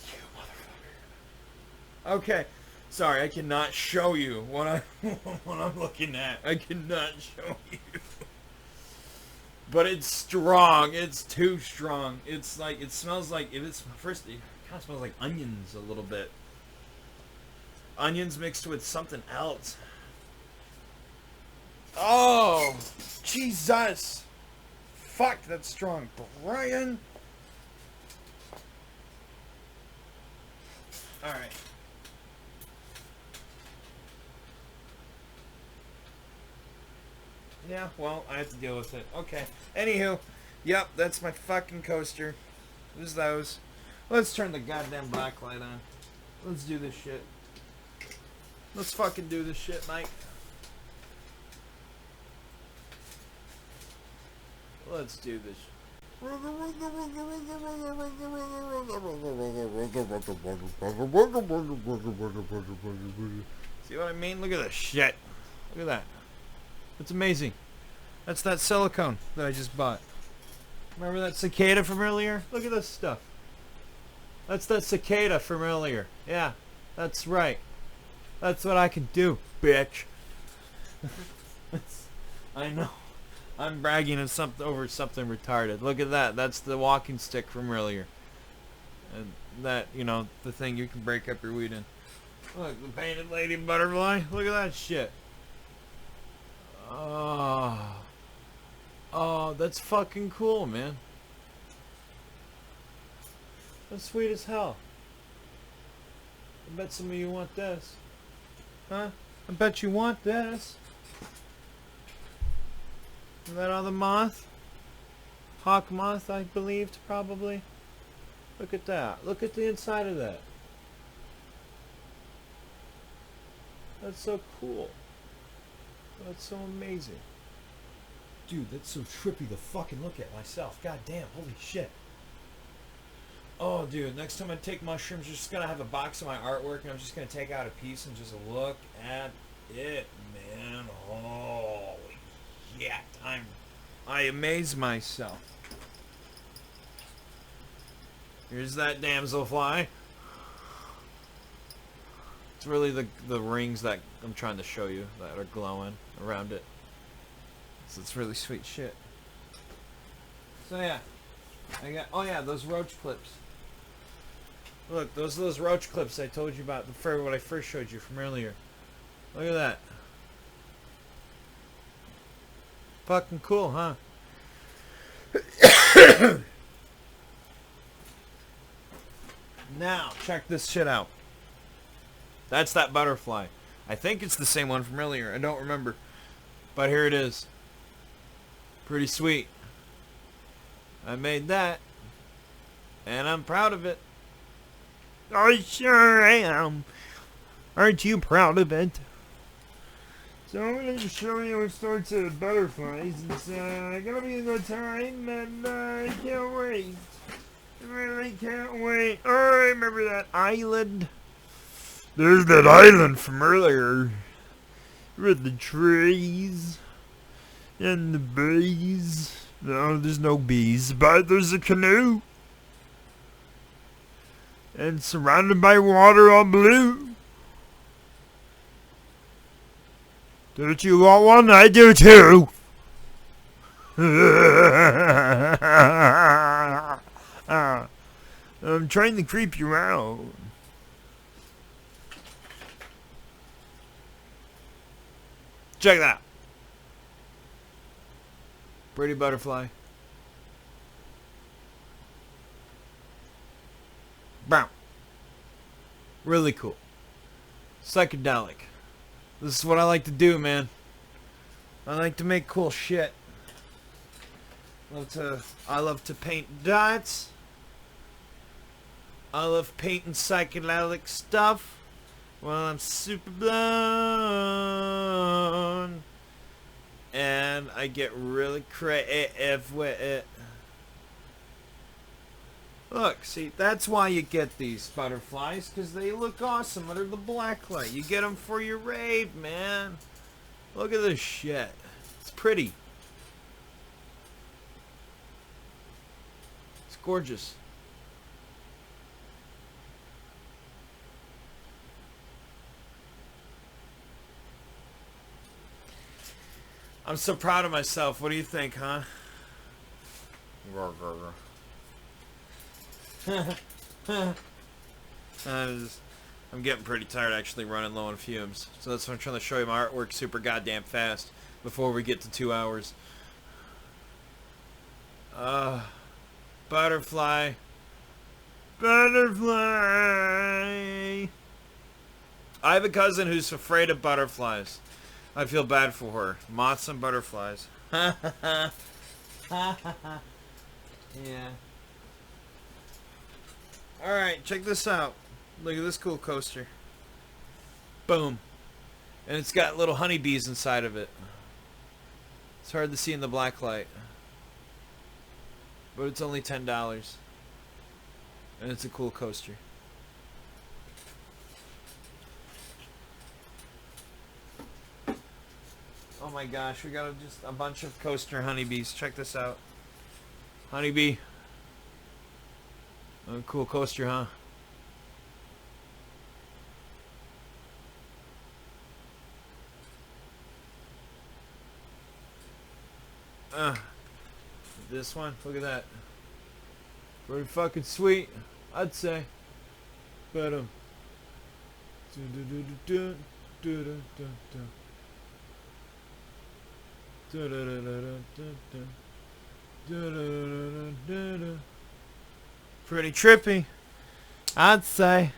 You motherfucker. Okay. Sorry, I cannot show you what I'm looking at. I cannot show you. But it's strong. It's too strong. It's like, it smells like, if it's first, it kind of smells like onions a little bit. Onions mixed with something else. Oh, Jesus. Fuck, that's strong. Brian. Alright. Yeah, well, I have to deal with it. Okay. Anywho, yep, that's my fucking coaster. There's those. Let's turn the goddamn black light on. Let's do this shit. Let's fucking do this shit, Mike. Let's do this. See what I mean? Look at this shit. Look at that. That's amazing. That's that silicone that I just bought. Remember that cicada from earlier? Look at this stuff. That's that cicada from earlier. Yeah, that's right. That's what I can do, bitch. I know. I'm bragging over something retarded. Look at that. That's the walking stick from earlier. And that, you know, the thing you can break up your weed in. Look, the painted lady butterfly. Look at that shit. Oh. Oh, that's fucking cool, man. That's sweet as hell. I bet some of you want this. Huh? I bet you want this. Is that other moth? Hawk moth, I believed, probably. Look at that. Look at the inside of that. That's so cool. That's so amazing. Dude, that's so trippy to fucking look at myself. God damn, holy shit. Oh, dude, next time I take mushrooms, I'm just gonna have a box of my artwork, and I'm just gonna take out a piece and just look at it, man. Holy shit. I amaze myself. Here's that damselfly. It's really the rings that I'm trying to show you that are glowing around it. So it's really sweet shit. So yeah, I got, oh yeah, those roach clips. Look, those roach clips I told you about before, what I first showed you from earlier. Look at that. Fucking cool, huh? Now, check this shit out. That's that butterfly. I think it's the same one from earlier. I don't remember. But here it is. Pretty sweet. I made that. And I'm proud of it. I sure am. Aren't you proud of it? So I'm going to show you all sorts of butterflies. It's going to be a good time, and I can't wait. I really can't wait. Oh, I remember that island. There's that island from earlier. With the trees. And the bees. No, there's no bees, but there's a canoe. And surrounded by water all blue. Don't you want one? I do too. I'm trying to creep you out. Check that out. Pretty butterfly. Brown. Really cool. Psychedelic. This is what I like to do, man. I like to make cool shit. I love to paint dots. I love painting psychedelic stuff while I'm super blown. And I get really creative with it. Look, see, that's why you get these butterflies, because they look awesome under the black light. You get them for your rave, man. Look at this shit. It's pretty. It's gorgeous. I'm so proud of myself. What do you think, huh? I'm getting pretty tired actually running low on fumes. So that's why I'm trying to show you my artwork super goddamn fast before we get to 2 hours. Butterfly. Butterfly. I have a cousin who's afraid of butterflies. I feel bad for her. Moths and butterflies. Yeah. Alright, check this out. Look at this cool coaster. Boom. And it's got little honeybees inside of it. It's hard to see in the black light. But it's only $10. And it's a cool coaster. Oh my gosh, we got just a bunch of coaster honeybees. Check this out. Honeybee. Oh, cool coaster, huh? This one, look at that. Pretty fucking sweet, I'd say. But pretty trippy, I'd say.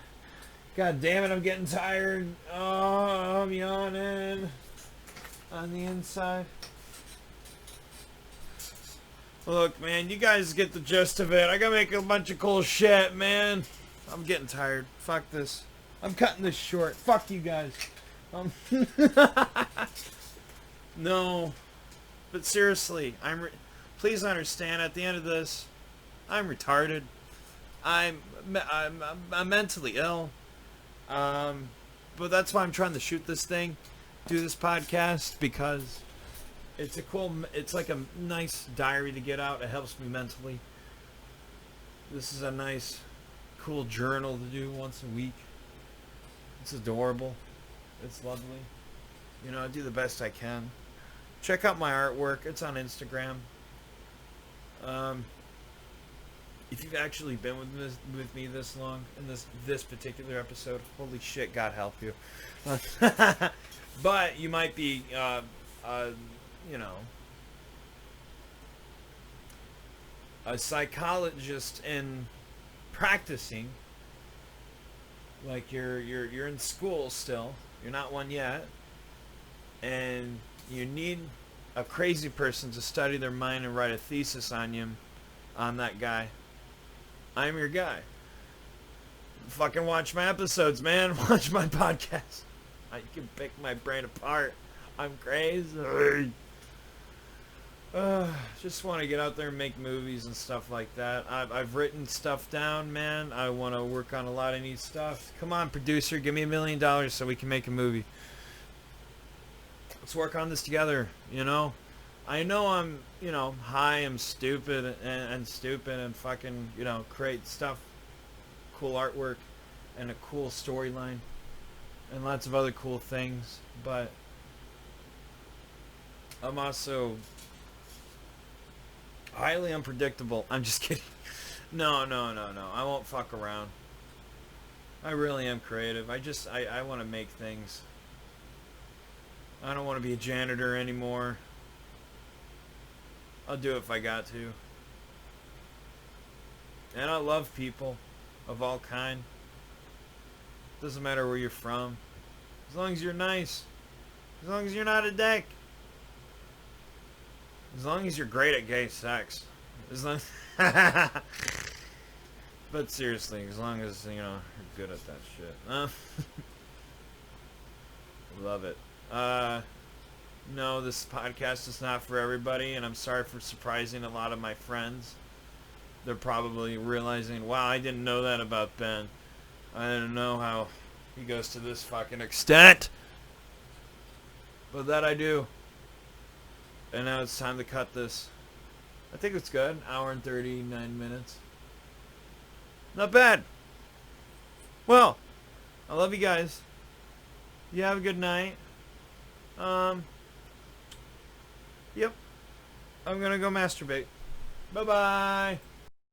God damn it, I'm getting tired. Oh, I'm yawning on the inside. Look, man, you guys get the gist of it. I gotta make a bunch of cool shit, man. I'm getting tired. Fuck this. I'm cutting this short. Fuck you guys. No. But seriously, please understand, at the end of this, I'm retarded. I'm mentally ill. But that's why I'm trying to shoot this thing, do this podcast, because it's like a nice diary to get out. It helps me mentally. This is a nice, cool journal to do once a week. It's adorable. It's lovely. You know, I do the best I can. Check out my artwork. It's on Instagram. If you've actually been with me this long in this particular episode, holy shit, God help you. But you might be, you know, a psychologist in practicing. Like you're in school still. You're not one yet, and you need a crazy person to study their mind and write a thesis on you, on that guy. I'm your guy. Fucking watch my episodes, man. Watch my podcast. I can pick my brain apart. I'm crazy. Just want to get out there and make movies and stuff like that. I've written stuff down, man. I want to work on a lot of neat stuff. Come on, producer, give me $1 million so we can make a movie. Let's work on this together, you know? I know I'm, you know, high, I'm stupid and stupid and fucking, you know, create stuff, cool artwork and a cool storyline and lots of other cool things, but I'm also highly unpredictable. I'm just kidding. No. I won't fuck around. I really am creative. I want to make things. I don't want to be a janitor anymore. I'll do it if I got to. And I love people of all kind. Doesn't matter where you're from. As long as you're nice. As long as you're not a dick. As long as you're great at gay sex. As long But seriously, as long as, you know, you're good at that shit. Love it. No, this podcast is not for everybody, and I'm sorry for surprising a lot of my friends. They're probably realizing, wow, I didn't know that about Ben. I didn't know how he goes to this fucking extent. But that I do. And now it's time to cut this. I think it's good. 1 hour and 39 minutes. Not bad. Well, I love you guys. You have a good night. Yep. I'm gonna go masturbate. Bye-bye.